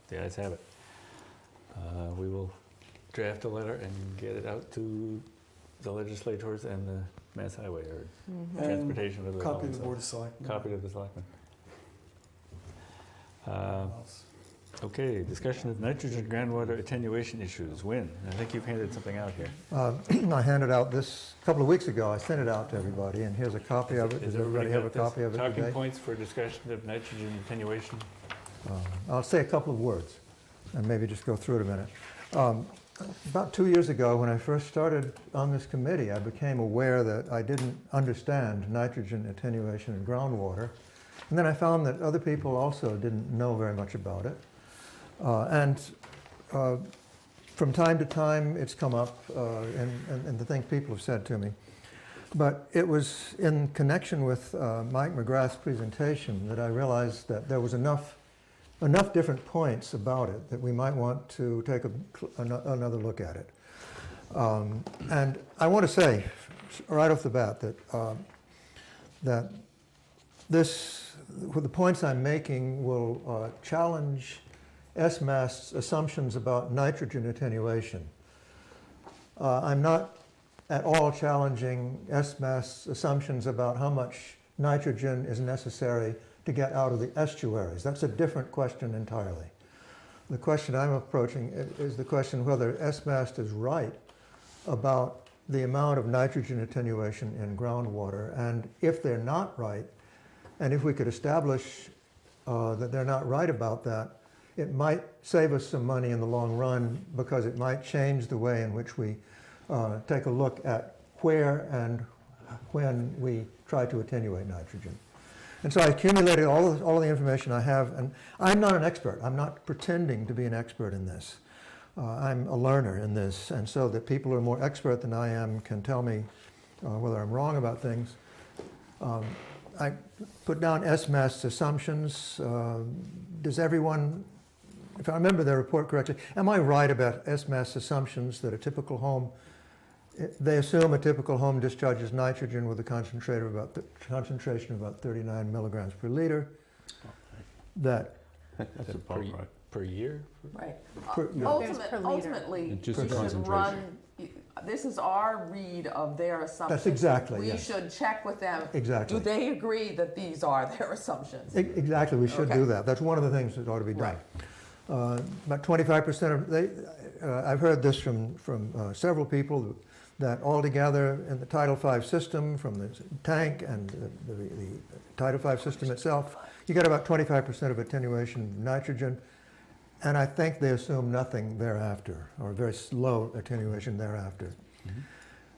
The ayes have it. We will draft a letter and get it out to the legislators and the Mass Highway, or Transportation, whatever they call Copy of the themselves. Board of Selectmen. Copy to the selectmen. Okay, discussion of nitrogen groundwater attenuation issues. Win, I think you've handed something out here. I handed out this a couple of weeks ago. I sent it out to everybody, and here's a copy of it. Does everybody have a got this? copy of it Talking today? points for discussion of nitrogen attenuation. I'll say a couple of words and maybe just go through it a minute. About 2 years ago, when I first started on this committee, I became aware that I didn't understand nitrogen attenuation in groundwater. And then I found that other people also didn't know very much about it. From time to time, it's come up in the things people have said to me. But it was in connection with Mike McGrath's presentation that I realized that there was enough different points about it that we might want to take another look at it. And I want to say right off the bat that the points I'm making will challenge SMAST's assumptions about nitrogen attenuation. I'm not at all challenging SMAST's assumptions about how much nitrogen is necessary to get out of the estuaries. That's a different question entirely. The question I'm approaching is the question whether SMAST is right about the amount of nitrogen attenuation in groundwater. And if they're not right, and if we could establish that they're not right about that, it might save us some money in the long run because it might change the way in which we take a look at where and when we try to attenuate nitrogen. And so I accumulated all of the information I have, and I'm not an expert. I'm not pretending to be an expert in this. I'm a learner in this, and so that people who are more expert than I am can tell me whether I'm wrong about things. I put down SMAST's assumptions. Does everyone, if I remember their report correctly, am I right about SMAST's assumptions that a typical home, they assume a typical home discharges nitrogen with a concentration of about 39 milligrams per liter? That's about right. Per year? Right. per liter. Ultimately, Just we the should concentration. run, this is our read of their assumptions. That's exactly, We yes. should check with them. Exactly. Do they agree that these are their assumptions? Exactly, we should Okay. do that. That's one of the things that ought to be done. About 25% of, I've heard this from several people, that altogether in the Tidal V system, from the tank and the Tidal V system itself, you get about 25% of attenuation of nitrogen, and I think they assume nothing thereafter, or very slow attenuation thereafter. Mm-hmm.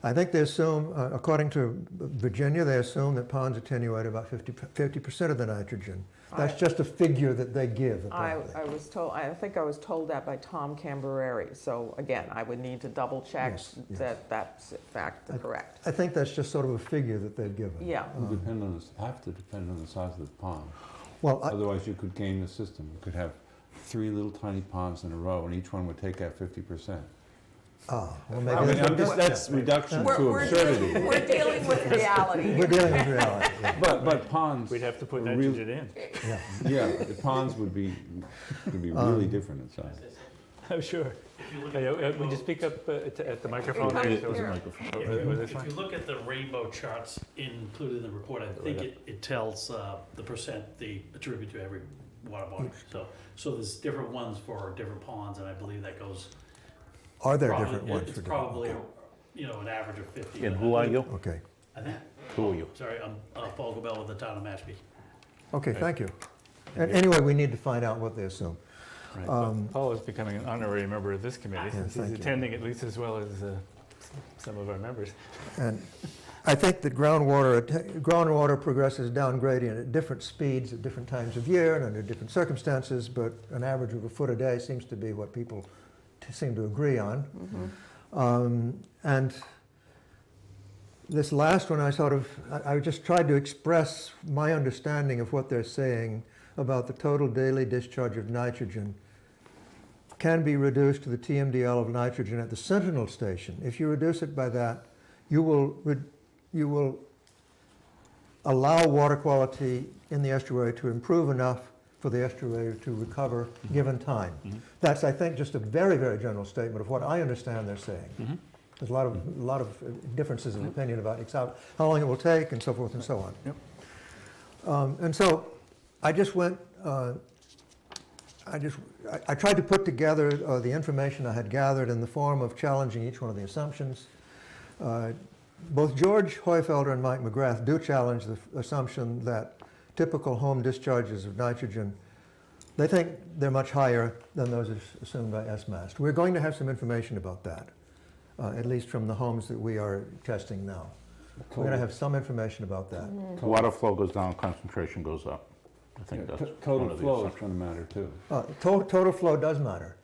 I think they assume, according to Virginia, they assume that ponds attenuate about 50% of the nitrogen. That's just a figure that they give. I was told, I think I was told that by Tom Cambereri. So again, I would need to double check Yes, yes. that that's in fact correct. I think that's just sort of a figure that they've given. Yeah. It would have to depend on the size of the pond. Well, Otherwise, you could game the system. You could have 3 little tiny ponds in a row, and each one would take out 50%. well, I maybe mean, that's reduction to absurdity. We're dealing with reality. we're dealing with reality. Yeah. But ponds, We'd have to put Real- nitrogen in. Yeah. yeah, the ponds could be really different in size. I'm sure. Would you speak up at the microphone? Come there? here. Was this If fine? you look at the rainbow charts included in the report, I think it tells the percent they attribute to every water body. So there's different ones for different ponds, and I believe that goes. Are there probably- different ones for It's different? probably, an average of 50. And who are you? Okay. I think, Who are you? sorry, I'm Paul Gobel with the town of Mashpee. Okay, thank you. And anyway, we need to find out what they assume. Paul is becoming an honorary member of this committee, since thank he's you. attending at least as well as some of our members. And I think that groundwater progresses down gradient at different speeds at different times of year and under different circumstances, but an average of a foot a day seems to be what people seem to agree on. And this last one, I just tried to express my understanding of what they're saying about the total daily discharge of nitrogen can be reduced to the TMDL of nitrogen at the Sentinel station. If you reduce it by that, you will allow water quality in the estuary to improve enough for the estuary to recover given time. That's, I think, just a very, very general statement of what I understand they're saying. There's a lot of differences of opinion about how long it will take and so forth and so on. Yep. And so I just went, I tried to put together the information I had gathered in the form of challenging each one of the assumptions. Both George Heufelder and Mike McGrath do challenge the assumption that typical home discharges of nitrogen They think they're much higher than those assumed by SMAST. We're going to have some information about that, at least from the homes that we are testing now. We're going to have some information about that. Water flow goes down, concentration goes up. I think that's one Total of the flow is assumptions. going to matter too. Total flow does matter.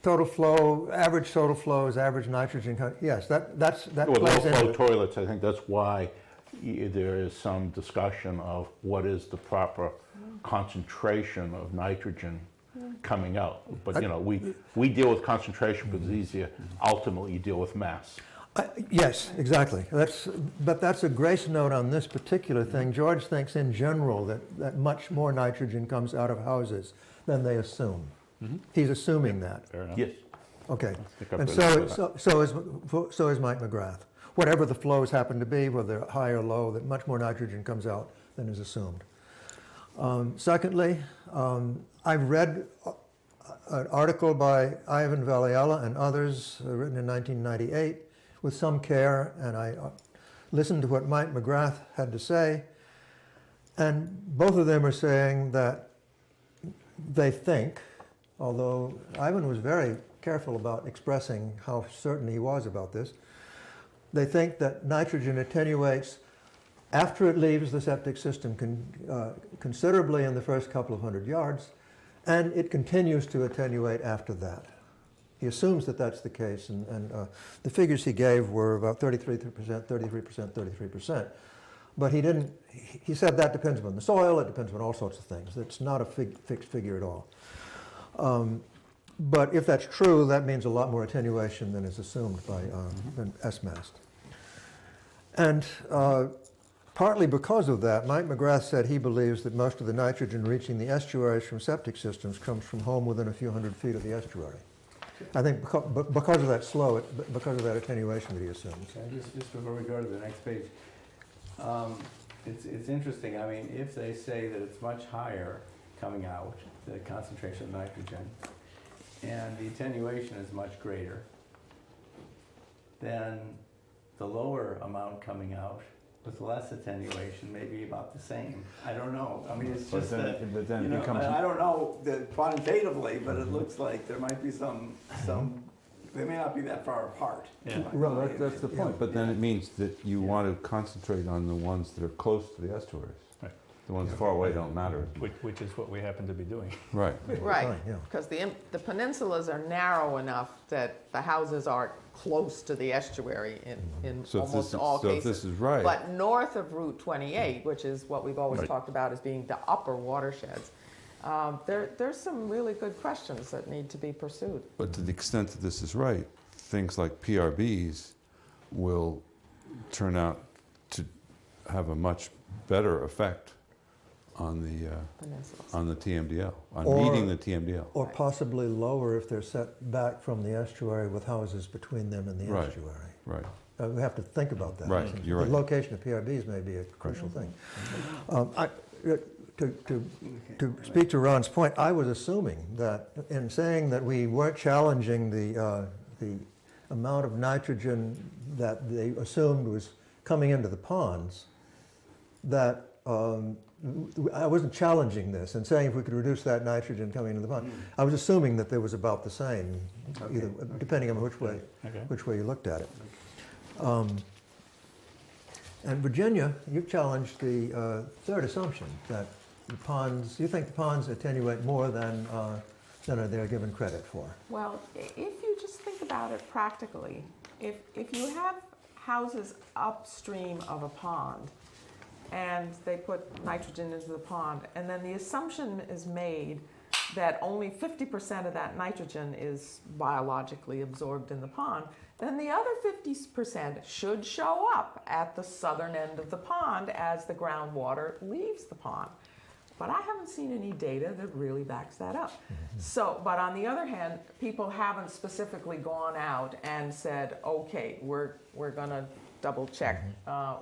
Total flow, average total flow is average nitrogen. Yes, that With plays low-flow into it. toilets, I think that's why there is some discussion of what is the proper concentration of nitrogen coming out. But, you know, we deal with concentration because it's easier. Ultimately, you deal with mass. Yes, exactly. But that's a grace note on this particular thing. George thinks in general that much more nitrogen comes out of houses than they assume. He's assuming that. Fair enough. Yes. Okay. think I've And been so through so is Mike McGrath. Whatever the flows happen to be, whether they're high or low, that much more nitrogen comes out than is assumed. Secondly, I've read an article by Ivan Valiella and others written in 1998 with some care, and I listened to what Mike McGrath had to say, and both of them are saying that they think, although Ivan was very careful about expressing how certain he was about this, they think that nitrogen attenuates after it leaves the septic system considerably in the first couple of 100 yards, and it continues to attenuate after that. He assumes that that's the case, and the figures he gave were about 33%, 33%, 33%. But he said that depends on the soil, it depends on all sorts of things. It's not a fixed figure at all. But if that's true, that means a lot more attenuation than is assumed by than SMAST. And partly because of that, Mike McGrath said he believes that most of the nitrogen reaching the estuaries from septic systems comes from home within a few hundred feet of the estuary. I think because of that because of that attenuation that he assumes. Okay, just before we go to the next page, it's interesting. I mean, if they say that it's much higher coming out, the concentration of nitrogen, and the attenuation is much greater, then the lower amount coming out with less attenuation may be about the same. I don't know. I mean, it's But just then- that, but then you it know, becomes- I don't know quantitatively, but it looks like there might be some, they may not be that far apart. Yeah. Well, that's the point, but then it means that you want to concentrate on the ones that are close to the estuaries. Right. The ones far away don't matter. Which is what we happen to be doing. Right. Right, Fine, yeah. because the peninsulas are narrow enough that the houses are close to the estuary in So if this almost is- all so if cases. this is right- But north of Route 28, which is what we've always Right. talked about as being the upper watersheds, there's some really good questions that need to be pursued. But to the extent that this is right, things like PRBs will turn out to have a much better effect on the TMDL, on Or- meeting the TMDL. Or possibly lower if they're set back from the estuary with houses between them and the Right. estuary. Right. We have to think about that. Right, you're right. The location of PRBs may be a crucial thing. To speak to Ron's point, I was assuming that in saying that we weren't challenging the amount of nitrogen that they assumed was coming into the ponds, that I wasn't challenging this and saying if we could reduce that nitrogen coming into the pond. I was assuming that there was about the same, either, depending on which way you looked at it. And Virginia, you challenged the third assumption that the ponds, you think the ponds attenuate more than they're given credit for. Well, if you just think about it practically, if you have houses upstream of a pond and they put nitrogen into the pond, and then the assumption is made that only 50% of that nitrogen is biologically absorbed in the pond, then the other 50% should show up at the southern end of the pond as the groundwater leaves the pond. But I haven't seen any data that really backs that up. So, but on the other hand, people haven't specifically gone out and said, okay, we're gonna double check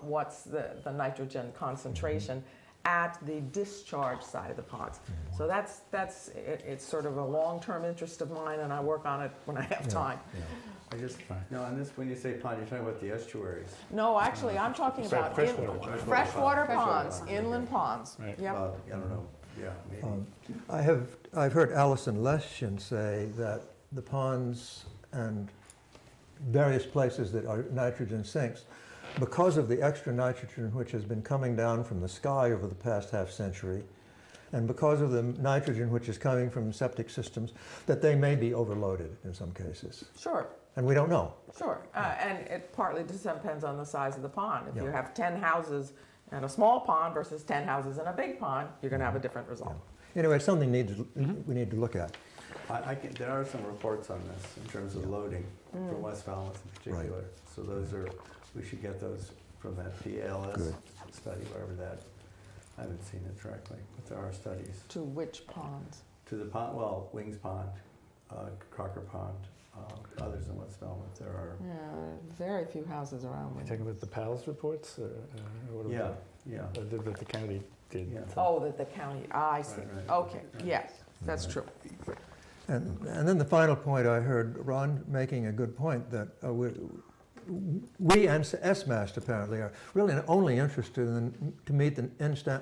what's the nitrogen concentration at the discharge side of the ponds. So it's sort of a long-term interest of mine, and I work on it when I have time. I just, no, on this, when you say pond, you're talking about the estuaries. No, actually, I'm talking about Freshwater freshwater ponds. ponds, inland ponds. Right. Yep. Well, I don't know, Yeah, maybe. I've heard Alison Leshin say that the ponds and various places that are nitrogen sinks, because of the extra nitrogen which has been coming down from the sky over the past half century, and because of the nitrogen which is coming from septic systems, that they may be overloaded in some cases. Sure, And we don't know. sure. And it partly just depends on the size of the pond. If you Yeah. have 10 houses in a small pond versus 10 houses in a big pond, you're going to have a different result. Anyway, it's something we need to look at. There are some reports on this in terms of loading for West Falmouth in particular. So those are, we should get those from that PALS Good. study, wherever that, I haven't seen it directly, but there are studies. To which ponds? To the pond, well, Wings Pond, Crocker Pond, others in West Falmouth, there are. Yeah, very few houses around You're me. talking about the PALS reports, or what was Yeah, it? yeah. That the county did. Yeah. Oh, that the county, I see. Right, right. Okay, yes, that's true. And then the final point, I heard Ron making a good point, that we and SMAST apparently are really only interested in to meet the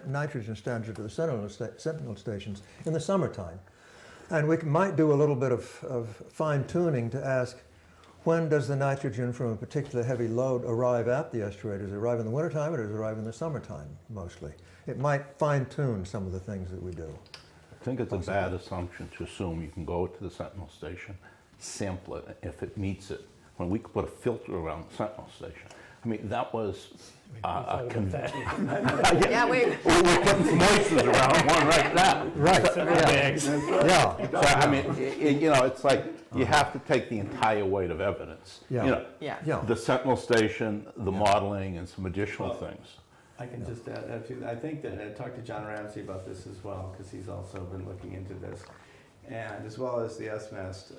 nitrogen standards of the Sentinel stations in the summertime. And we might do a little bit of fine tuning to ask, when does the nitrogen from a particular heavy load arrive at the estuary? Does it arrive in the wintertime, or does it arrive in the summertime mostly? It might fine tune some of the things that we do. I think it's a bad assumption to assume you can go to the Sentinel station, sample it, if it meets it. When we could put a filter around the Sentinel station. I mean, that was Yeah, we're putting moistures around one right now. Right, yeah. So, I mean, it's like you have to take the entire weight of evidence. Yeah. You know, yeah. the Sentinel station, the modeling, and some additional things. I can just add to, I think that I talked to John Ramsey about this as well, because he's also been looking into this, and as well as the SMAST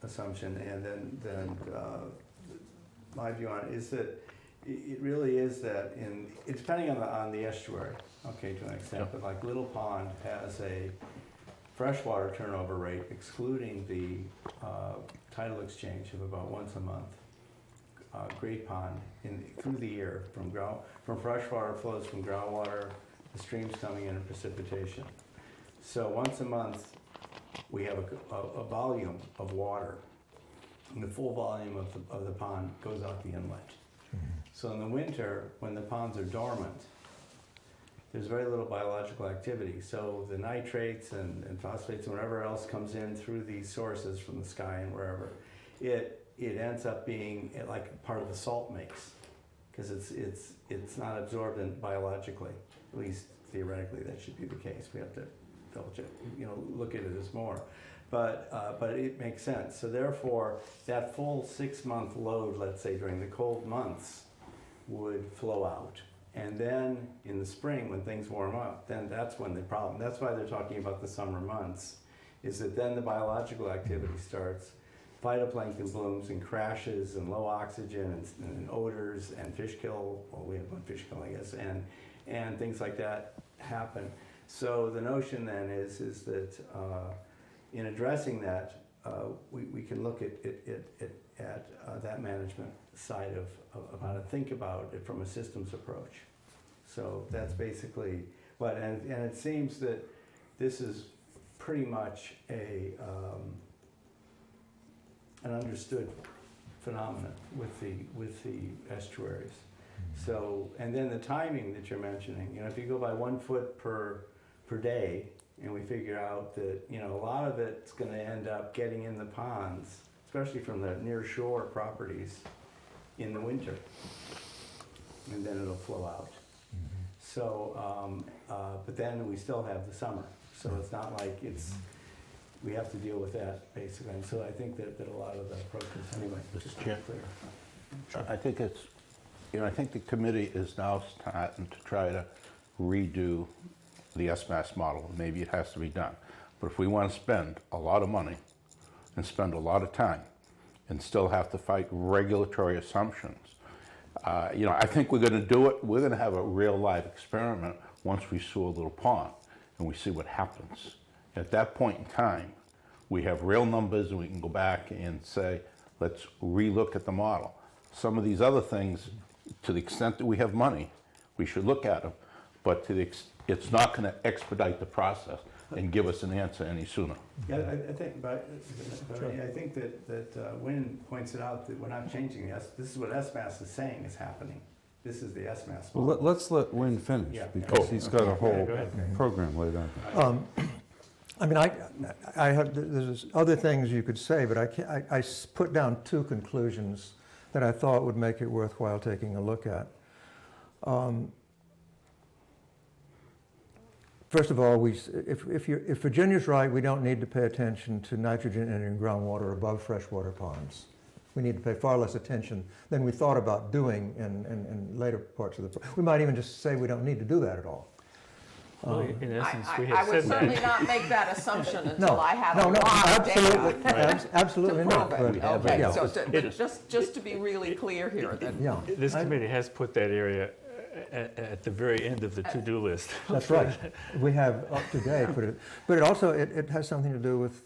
assumption, and then my view on it is that it really is that it's depending on the estuary, okay, to an extent, but like Little Pond has a freshwater turnover rate, excluding the tidal exchange, of about once a month. Great Pond through the year from freshwater flows from groundwater, the streams coming in, and precipitation. So once a month, we have a volume of water, and the full volume of the pond goes out the inlet. So in the winter, when the ponds are dormant, there's very little biological activity. So the nitrates and phosphates and whatever else comes in through these sources from the sky and wherever, it ends up being like part of the salt mix, because it's not absorbent biologically. At least theoretically, that should be the case. We have to double check, look at it as more. But it makes sense. So therefore, that full 6-month load, let's say during the cold months, would flow out. And then in the spring, when things warm up, then that's when the problem. That's why they're talking about the summer months, is that then the biological activity starts. Phytoplankton blooms and crashes and low oxygen and odors and fish kill. Well, we have one fish kill, I guess, and things like that happen. So the notion then is that in addressing that, we can look at that management side of how to think about it from a systems approach. So that's basically what, and it seems that this is pretty much an understood phenomenon with the estuaries. So, and then the timing that you're mentioning, if you go by 1 foot per day, and we figure out that, a lot of it's going to end up getting in the ponds, especially from the near shore properties, in the winter, and then it'll flow out. So, but then we still have the summer, so it's not like we have to deal with that basically. And so I think that a lot of the approaches, anyway, just Mr. Chair. clear. I think I think the committee is now starting to try to redo the SMAS model. Maybe it has to be done. But if we want to spend a lot of money and spend a lot of time and still have to fight regulatory assumptions, I think we're going to do it. We're going to have a real live experiment once we sewer a Little Pond and we see what happens. At that point in time, we have real numbers and we can go back and say, let's relook at the model. Some of these other things, to the extent that we have money, we should look at them. but it's not going to expedite the process and give us an answer any sooner. Yeah, I think, but I think that Wynn points it out that we're not changing this. This is what SMAS is saying is happening. This is the SMAS Well, model. let's let Wynn finish, Yeah. because he's got a whole go ahead. program laid out. I mean, I have, there's other things you could say, but I put down two conclusions that I thought would make it worthwhile taking a look at. First of all, if Virginia's right, we don't need to pay attention to nitrogen entering groundwater above freshwater ponds. We need to pay far less attention than we thought about doing in later parts of the. We might even just say we don't need to do that at all. Well, in essence, we I have would said certainly that. not make that assumption No, until I have a no, lot of absolutely, data absolutely to not. prove it. but, Okay, yeah. so just to be really clear here, then. Yeah, This committee has put that area at the very end of the to-do list. that's right. We have up to date, but it also, it has something to do with,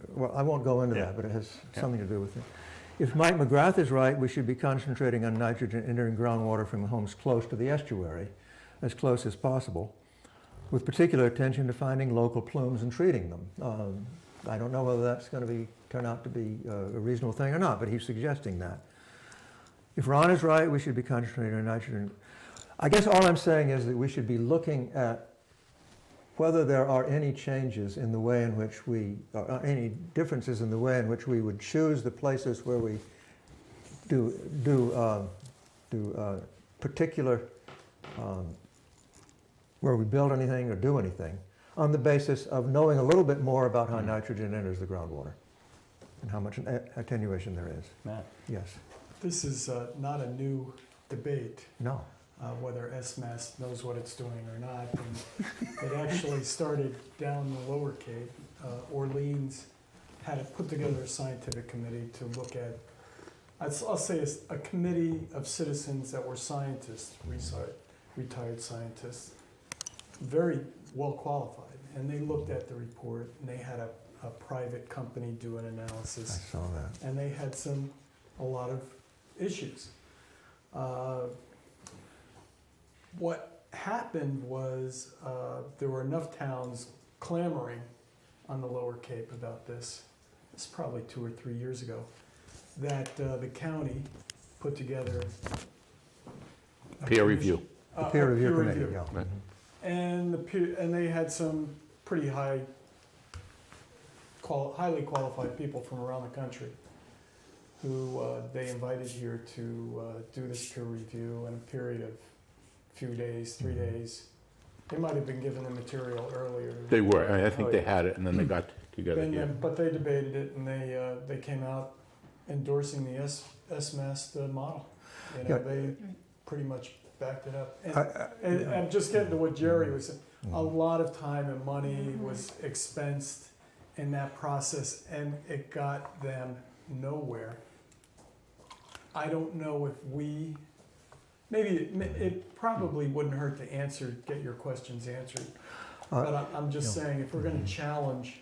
well, I won't go into Yeah. that, but it has something to do with it. If Mike McGrath is right, we should be concentrating on nitrogen entering groundwater from homes close to the estuary, as close as possible, with particular attention to finding local plumes and treating them. I don't know whether that's going to turn out to be a reasonable thing or not, but he's suggesting that. If Ron is right, we should be concentrating on nitrogen. I guess all I'm saying is that we should be looking at whether there are any changes in the way in which any differences in the way in which we would choose the places where we do particular, where we build anything or do anything, on the basis of knowing a little bit more about how nitrogen enters the groundwater and how much attenuation there is. Matt? Yes. This is not a new debate, No. whether SMAS knows what it's doing or not. And it actually started down the Lower Cape. Orleans had put together a scientific committee to look at, I'll say a committee of citizens that were scientists, retired scientists, very well qualified. And they looked at the report, and they had a private company do an I analysis. saw that. And they had a lot of issues. What happened was there were enough towns clamoring on the Lower Cape about this. It's probably 2 or 3 years ago, that the county put together a Peer review. The peer review committee, yeah. Right. And they had some pretty highly qualified people from around the country who they invited here to do this peer review in a period of few days, 3 days. They might have been given the material earlier. They were, I think Oh, they yeah. had it, and then they got together Then, here. but they debated it, and they came out endorsing the SMAS model. You know, Yeah. they pretty much backed it up. I- And I'm just getting to what Jerry was saying. A lot of time and money was expensed in that process, and it got them nowhere. I don't know if maybe it probably wouldn't hurt to get your questions answered. But I'm just saying, if we're gonna challenge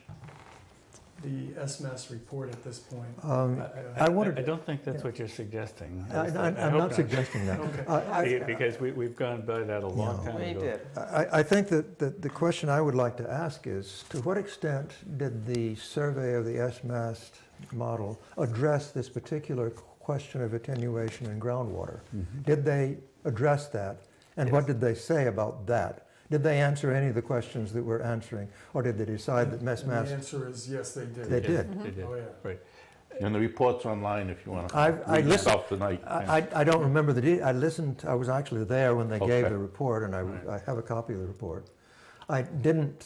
the SMAS report at this point. I wanted. I don't think that's what you're suggesting. I'm hope not suggesting that. Okay. Because we've gone by that a long Yeah. time We ago. did. I think that the question I would like to ask is, to what extent did the survey of the SMAS model address this particular question of attenuation in groundwater? Did they address that? And what did they say about that? Did they answer any of the questions that we're answering? Or did they decide that And the SMAS? answer is yes, they did. They did. They did. Oh, yeah. Right. And the report's online if you want to I read listened. yourself tonight. I don't remember I listened, I was actually there when they gave Okay. the report, and I have a copy of the report. I didn't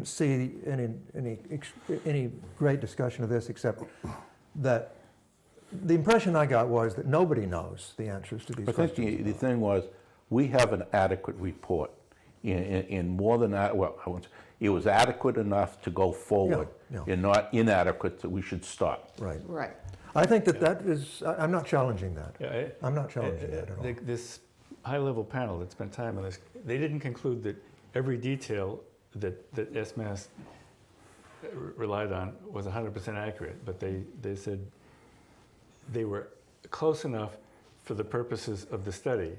see any great discussion of this, except that the impression I got was that nobody knows the answers to these I think questions. the thing was, we have an adequate report in more than that, well, it was adequate enough to go forward Yeah. and not inadequate that we should stop. Right. Right. I think that is, I'm not challenging that. Yeah, I'm not challenging that at all. This high-level panel that spent time on this, they didn't conclude that every detail that SMAS relied on was 100% accurate, but they said they were close enough for the purposes of the study.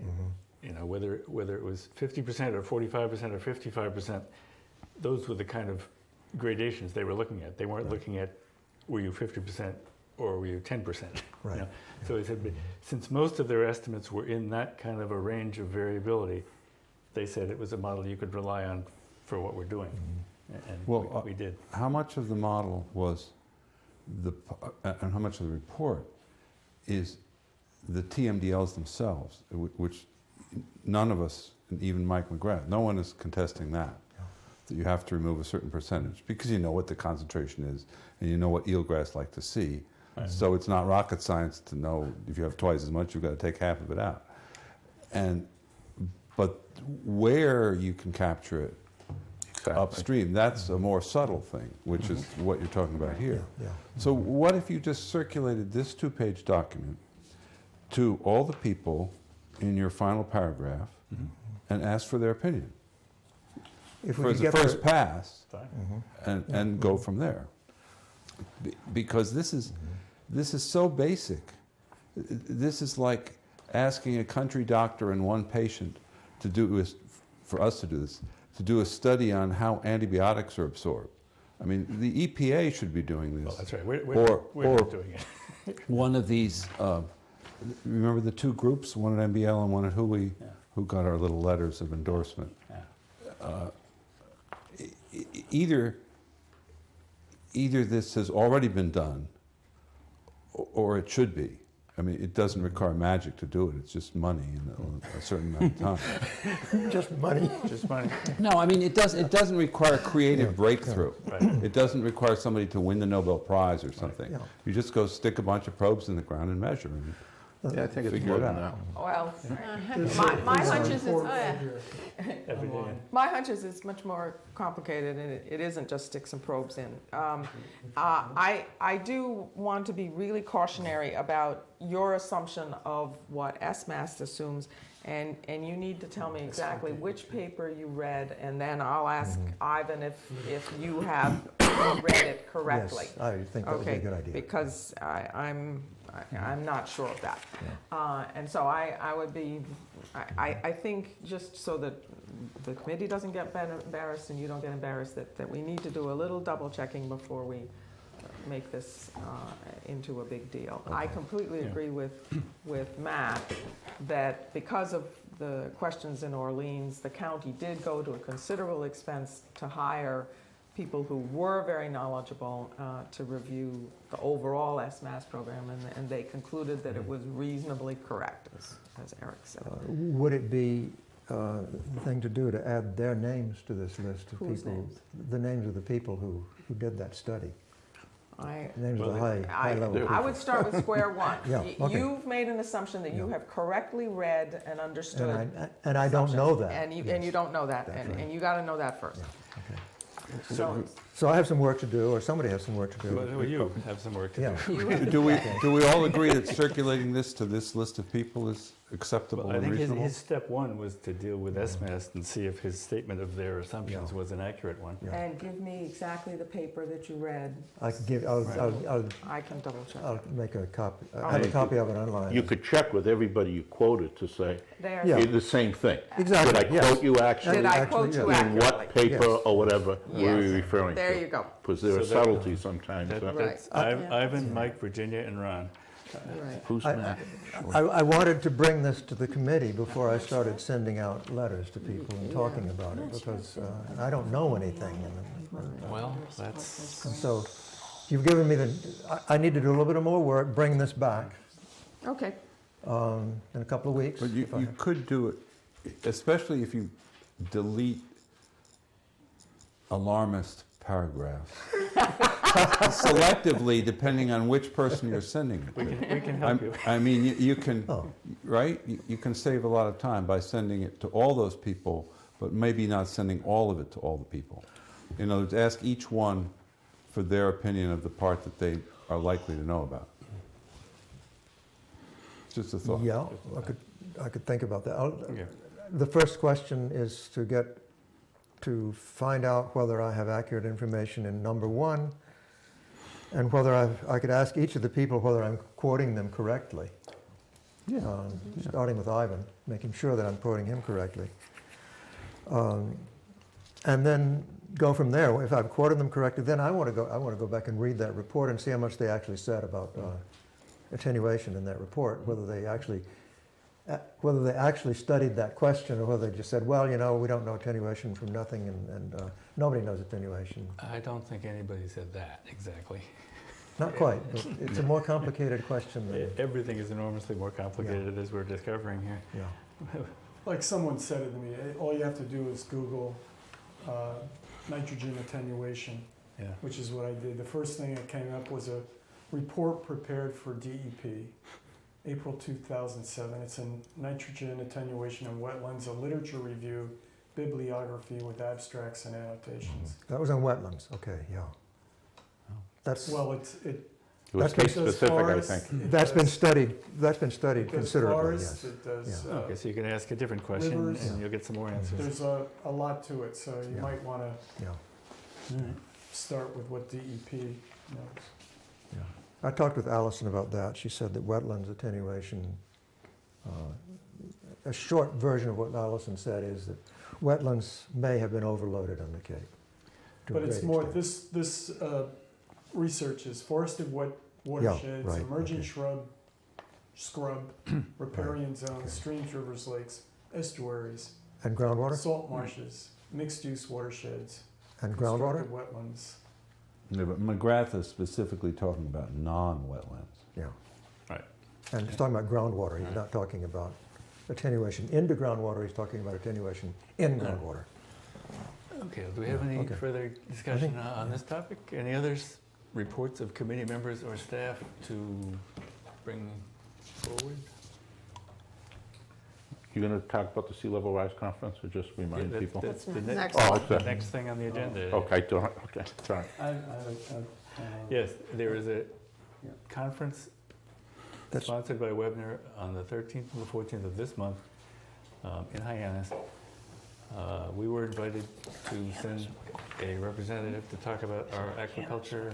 whether it was 50% or 45% or 55%, those were the kind of gradations they were looking at. They weren't looking at, were you 50% or were you 10%? Right. So he said, since most of their estimates were in that kind of a range of variability, they said it was a model you could rely on for what we're doing. And Well, we did. How much of the model was and how much of the report is the TMDLs themselves, which none of us, and even Mike McGrath, no one is contesting that you have to remove a certain percentage because you know what the concentration is and you know what eelgrass like to see. Right. So it's not rocket science to know if you have twice as much, you've got to take half of it out. But where you can capture it upstream, that's a more subtle thing, which is what you're talking about here. Yeah. So what if you just circulated this 2-page document to all the people in your final paragraph and asked for their opinion? If For we the get first pass, Fine. and go from there. Because this is so basic. This is like asking a country doctor and one patient to do, for us to do this, to do a study on how antibiotics are absorbed. I mean, the EPA should be doing this. Well, that's right. We're Or not doing it. one of these, remember the two groups, one at MBL and one at Hui, who got our little letters of endorsement. Either this has already been done, or it should be. I mean, it doesn't require magic to do it. It's just money and a certain amount of time. Just money. Just money. No, I mean, it doesn't require creative breakthrough. Right. It doesn't require somebody to win the Nobel Prize or something. Yeah. You just go stick a bunch of probes in the ground and measure. And Yeah, I think it's Figure more it than out. that. Well, There's my a hunch is report oh, yeah. right here Every day. online. my hunch is it's much more complicated, and it isn't just stick some probes in. I do want to be really cautionary about your assumption of what SMAST assumes, and you need to tell me exactly which paper you read, and then I'll ask Ivan if you have read it correctly. Yes, I think that would be a good idea. Because I'm not sure of that. And so I would be, I think just so that the committee doesn't get embarrassed and you don't get embarrassed, that we need to do a little double checking before we make this into a big deal. I completely agree with Matt that because of the questions in Orleans, the county did go to a considerable expense to hire people who were very knowledgeable to review the overall SMAS program, and they concluded that it was reasonably correct, as Eric said. Would it be the thing to do to add their names to this list of Whose people? names? The names of the people who did that study. I Names of the high level people. I would start with square one. Yeah, okay. You've made an assumption that you have correctly read and understood. And I don't know that. And you Yes. don't know that, That's and right. you got to know that first. Okay. So, I have some work to do, or somebody has some work to do. Well, you have some work to Yeah. do. do we all agree that circulating this to this list of people is acceptable Well, I and think reasonable? his step one was to deal with SMAST and see if his statement of their assumptions was an accurate one. Yeah. and give me exactly the paper that you read. I can give, I'll I can double check. make a copy, I All have a right. copy of it online. You could check with everybody you quoted to say, There. Yeah. the same thing. Exactly, Did I yes. quote you actually? Did I Actually, quote you yes. In accurately? what paper Yes. or whatever were you Yes. referring to? There you go. Because there are So that- subtleties sometimes. That- Right. That's Ivan, Mike, Virginia, and Ron. Right. Who's I- Matt? I wanted to bring this to the committee before I started sending out letters to people and talking about it, because I don't know anything. Well, that's, And so you've given me I need to do a little bit of more work, bring this back Okay. in a couple of weeks. But you if I- could do it, especially if you delete alarmist paragraphs. Selectively, depending on which person you're sending it to. we can help you. I mean, you can, Oh. right? You can save a lot of time by sending it to all those people, but maybe not sending all of it to all the people. In other words, ask each one for their opinion of the part that they are likely to know about. It's just a thought. Yeah, I could think about that. Yeah. The first question is to find out whether I have accurate information in number one, and whether I could ask each of the people whether I'm quoting them correctly. starting with Ivan, making sure that I'm quoting him correctly. And then go from there. If I've quoted them correctly, then I want to go back and read that report and see how much they actually said about attenuation in that report, whether they actually studied that question or whether they just said, well, we don't know attenuation from nothing, and nobody knows attenuation. I don't think anybody said that exactly. Not quite. It's a more complicated question than, Everything is enormously more complicated as we're discovering here. yeah. Like someone said it to me, all you have to do is Google nitrogen attenuation, Yeah. which is what I did. The first thing that came up was a report prepared for DEP, April 2007. It's a nitrogen attenuation in wetlands, a literature review, bibliography with abstracts and annotations. That was on wetlands, okay, yeah. That's, Well, It was That's case because specific, I forests- think. that's been studied It does considerably, forests, yes. it does, Okay, so you can ask a different question Rivers. and you'll get some more answers. there's a lot to it, so you Yeah. might want to Yeah, start with what DEP knows. yeah. I talked with Allison about that. She said that wetlands attenuation, a short version of what Allison said is that wetlands may have been overloaded on the Cape. to a But it's great more, extent. this research is forested watersheds, right, emerging okay. scrub, riparian zones, streams, rivers, lakes, estuaries, And groundwater? salt marshes, mixed-use watersheds, And groundwater? constructed wetlands. Yeah, but McGrath is specifically talking about non-wetlands. Yeah. Right. And he's talking about groundwater. He's Right. not talking about attenuation into groundwater. He's talking about attenuation in groundwater. Okay, do we have Yeah, any okay. further discussion on this topic? Any others, reports of committee members or staff to bring forward? You're going to talk about the sea level rise conference, or just remind Yeah, people? That's the Next. next, Oh, the okay. next thing on the agenda. Okay, okay, sorry. Yes, there is a Yeah. conference That's- sponsored by Webner on the 13th and the 14th of this month in Hyannis. We were invited to send a representative to talk about our aquaculture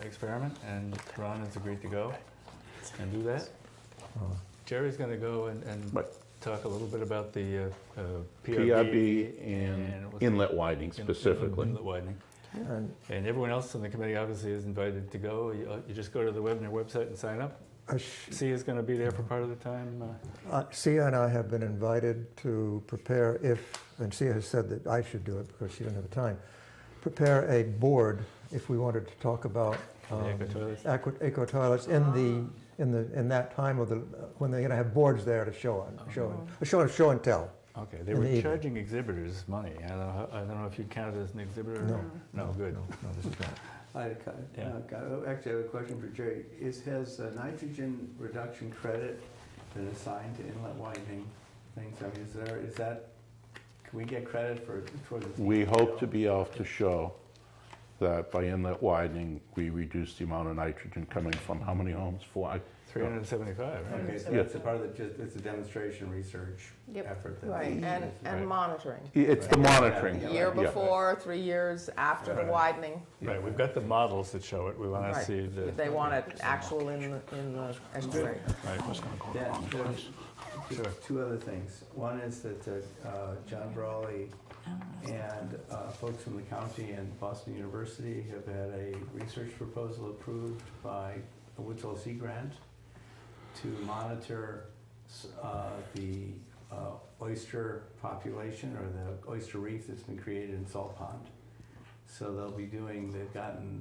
experiment, and Ron has agreed to go and do that. Jerry's going to go and Right. talk a little bit about the PRB and what's inlet widening specifically. Inlet widening. And And everyone else on the committee obviously is invited to go. You just go to the Webner website and sign up. Sia is going to be there for part of the time. Sia and I have been invited to prepare and Sia has said that I should do it because she doesn't have the time, prepare a board if we wanted to talk about eco-toilets. eco-toilets in that time of when they're going to have boards there to show and tell. Okay, they in were the evening. charging exhibitors money. I don't know if you count it as an exhibitor. No. No, good. No, this is not. Yeah. Actually, I have a question for Jerry. Has a nitrogen reduction credit been assigned to inlet widening things? I mean, can we get credit for the? We hope to be able to show that by inlet widening, we reduce the amount of nitrogen coming from how many homes? 375, right? Okay, so Yeah. that's a part of it's a demonstration research Yep. effort. that Right, we- and Right. monitoring. It's the monitoring. Yeah. Year Yeah. before, 3 years after the Right. widening. Right, we've got the models that show it. We want to Right. see the. They want it actual in the estuary. Right. Yeah, there's Sure. two other things. One is that John Brawley and folks from the county and Boston University have had a research proposal approved by a Woodsell Sea grant to monitor the oyster population or the oyster reef that's been created in Salt Pond. So they've gotten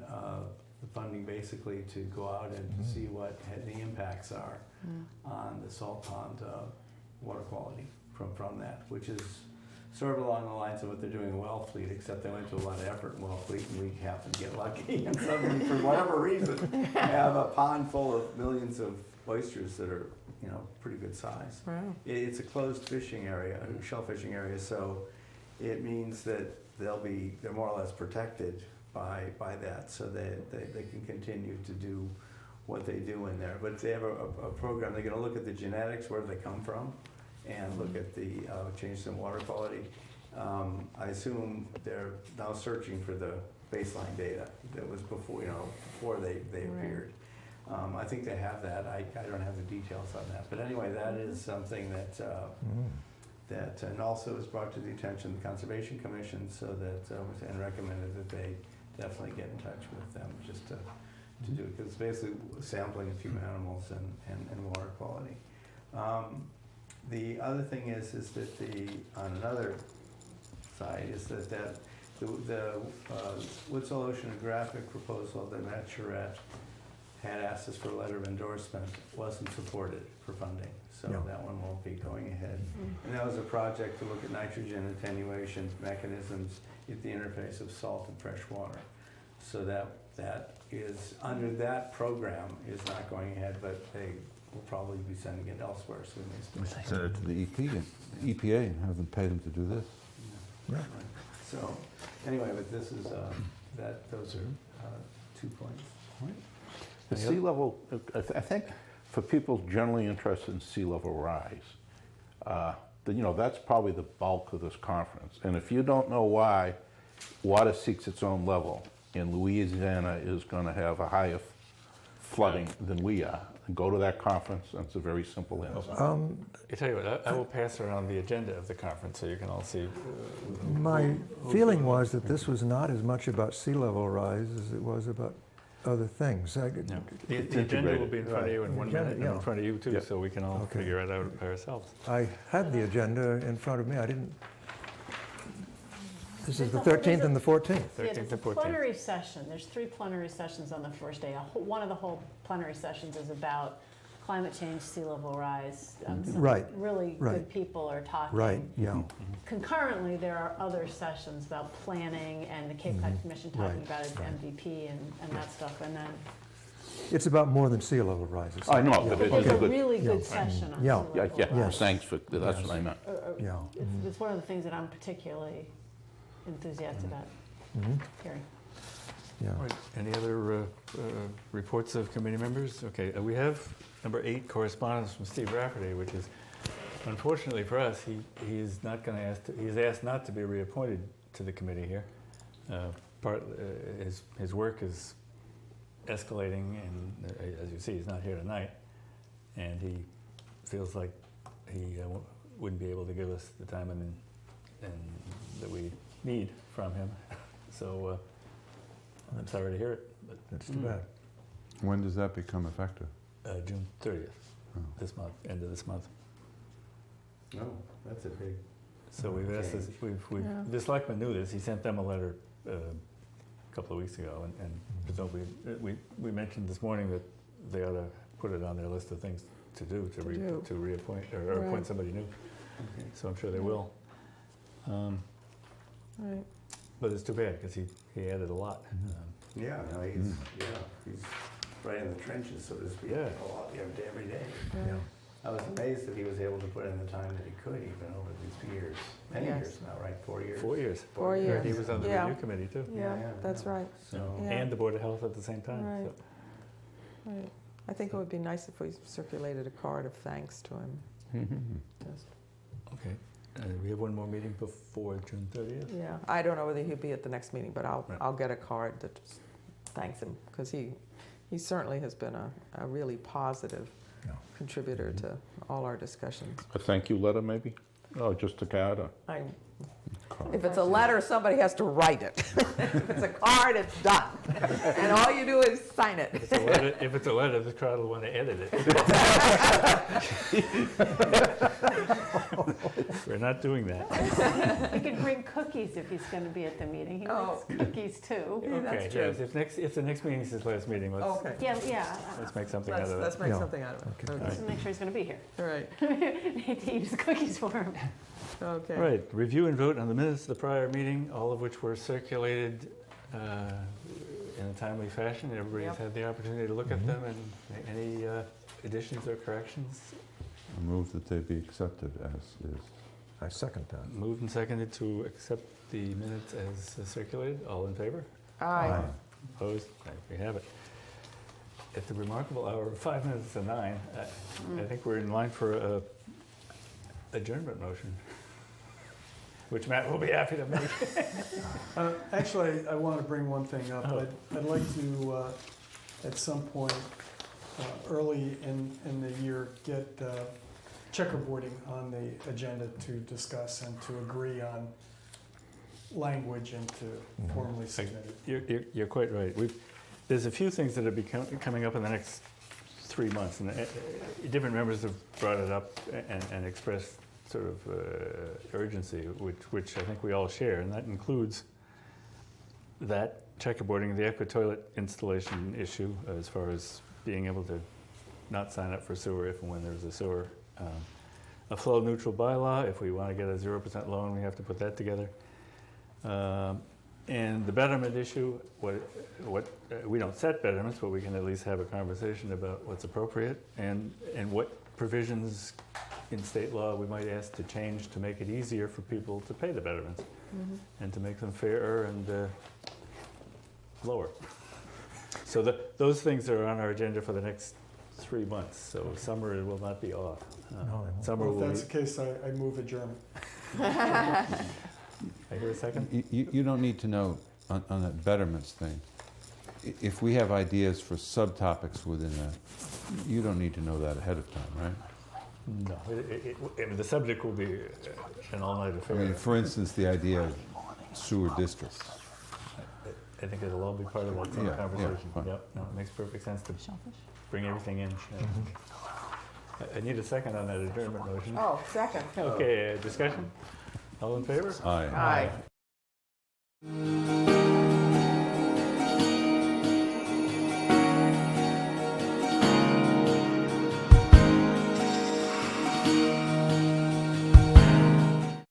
the funding basically to go out and see what the impacts are on the Salt Pond water quality from that, which is sort of along the lines of what they're doing in Wellfleet, except they went to a lot of effort in Wellfleet and we happened to get lucky and suddenly, for whatever reason, have a pond full of millions of oysters that are, pretty good size. Wow. It's a closed fishing area, shell fishing area, so it means that they're more or less protected by that, so that they can continue to do what they do in there. But they have a program, they're gonna look at the genetics, where they come from, and look at the changes in water quality. I assume they're now searching for the baseline data that was before they appeared. I think they have that. I don't have the details on that. But anyway, that is something that, and also was brought to the attention of the Conservation Commission, so that, and recommended that they definitely get in touch with them just to do it, because it's basically sampling a few animals and water quality. The other thing is that on another side is that the Woodsell Oceanographic proposal that Matt Charette had asked us for a letter of endorsement wasn't supported for funding, so No. that one won't be going ahead. And that was a project to look at nitrogen attenuation mechanisms at the interface of salt and fresh water. So that is, under that program, is not going ahead, but they will probably be sending it elsewhere, so we We may should still. send it to the EPA and have them pay them to do this. Yeah. So, anyway, but this is, those are 2 points. The sea level, I think for people generally interested in sea level rise, that's probably the bulk of this conference. And if you don't know why water seeks its own level, and Louisiana is going to have a higher flooding than we are, go to that conference, and it's a very simple answer. I tell you what, I will pass around the agenda of the conference so you can all see. My feeling was that this was not as much about sea level rise as it was about other things. The agenda will be in front of you in 1 minute, and in Yeah. front of you too, Yeah. so we can all Okay. figure it out by ourselves. I had the agenda in front of me. I didn't. This is the There's a- 13th and the 14th. Yeah, 13th there's a and 14th. plenary session. There's 3 plenary sessions on the first day. One of the whole plenary sessions is about climate change, sea level rise. Some Right, really right. good people are talking. Right, yeah. Concurrently, there are other sessions about planning and the Cape Cod Commission talking Right, about its right. MVP and that stuff. And then It's about more than sea level rises. I know, but it there's is a good. really good Yeah. session on Yeah. sea Yeah, level yeah, rise. thanks for, that's what I meant. Yeah. It's one of the things that I'm particularly enthusiastic about hearing. Yeah. All right, any other reports of committee members? Okay, we have number 8, correspondence from Steve Rafferty, which is, unfortunately for us, he's not going to he's asked not to be reappointed to the committee here. His work is escalating, and as you see, he's not here tonight, and he feels like he wouldn't be able to give us the time and that we need from him. So I'm sorry to hear it, but That's too bad. When does that become effective? June 30th, Oh. this month, end of this month. No, that's a big. So we've asked this, Yeah. the selectman knew this, he sent them a letter a couple of weeks ago, and presumably, we mentioned this morning that they ought to put it on their list of things to do, to reappoint, or Right. appoint somebody new, Okay. so I'm sure they will. Right. But it's too bad, because he added a lot. Yeah, no, he's right in the trenches, so to speak. Yeah. A lot, every day. Yeah. I was amazed that he was able to put in the time that he could, even over these years. Many Yes. years now, right? 4 years? 4 years. 4 And years. he was on the Yeah. review committee too, Yeah, that's right. So, Yeah. and the Board of Health at the same time. Right. So. Right. I think it would be nice if we circulated a card of thanks to him. Just, Okay, we have one more meeting before June 30th? yeah, I don't know whether he'll be at the next meeting, but Right. I'll get a card that just thanks him, because he certainly has been a really positive Yeah. contributor to all our discussions. A thank you letter, maybe? Oh, just a card? If it's a letter, somebody has to write it. If it's a card, it's done. And all you do is sign it. If it's a letter, the crowd will want to edit it. We're not doing that. He could bring cookies if he's going to be at the meeting. He Oh. likes cookies too. Yeah, that's Okay, true. yes, if the next meeting is his last meeting, Okay. Yeah. let's make something out of it. Let's make Yeah. something out of it. Okay. Just to make sure he's going to be here. All right, Need to use cookies for him. okay. All right, review and vote on the minutes of the prior meeting, all of which were circulated in a timely fashion. Everybody's Yep. had the opportunity to look at them, and any additions or corrections? I move that they be accepted as is. I second that. Moved and seconded to accept the minutes as circulated. All in favor? Aye. Opposed? Right, we have it. At the remarkable hour of 5 minutes to 9, I think we're in line for a adjournment motion, which Matt will be happy to make. Actually, I want to bring one thing up. Oh. I'd like to, at some point, early in the year, get checkerboarding on the agenda to discuss and to agree on language and to formally submit it. You're quite right. There's a few things that are coming up in the next 3 months, and different members have brought it up and expressed sort of urgency, which I think we all share, and that includes that checkerboarding, the aqua toilet installation issue, as far as being able to not sign up for sewer if and when there's a sewer. A flow neutral bylaw, if we want to get a 0% loan, we have to put that together. And the betterment issue, we don't set betterments, but we can at least have a conversation about what's appropriate and what provisions in state law we might ask to change to make it easier for people to pay the betterments and to make them fairer and lower. So those things are on our agenda for the next 3 months. So summer it will not be off. Summer Well, will if that's be. the case, I move adjournment. I hear a second? You don't need to know on that betterments thing. If we have ideas for subtopics within that, you don't need to know that ahead of time, right? No. I mean, the subject will be an all-night I affair. mean, for instance, the idea of sewer districts. I think it'll all be part of that same Yeah, yeah, conversation. fine. Yep, no, it makes perfect sense to bring everything in. I need a second on that adjournment motion. Oh, second. Okay, discussion? All in favor? Aye. Aye.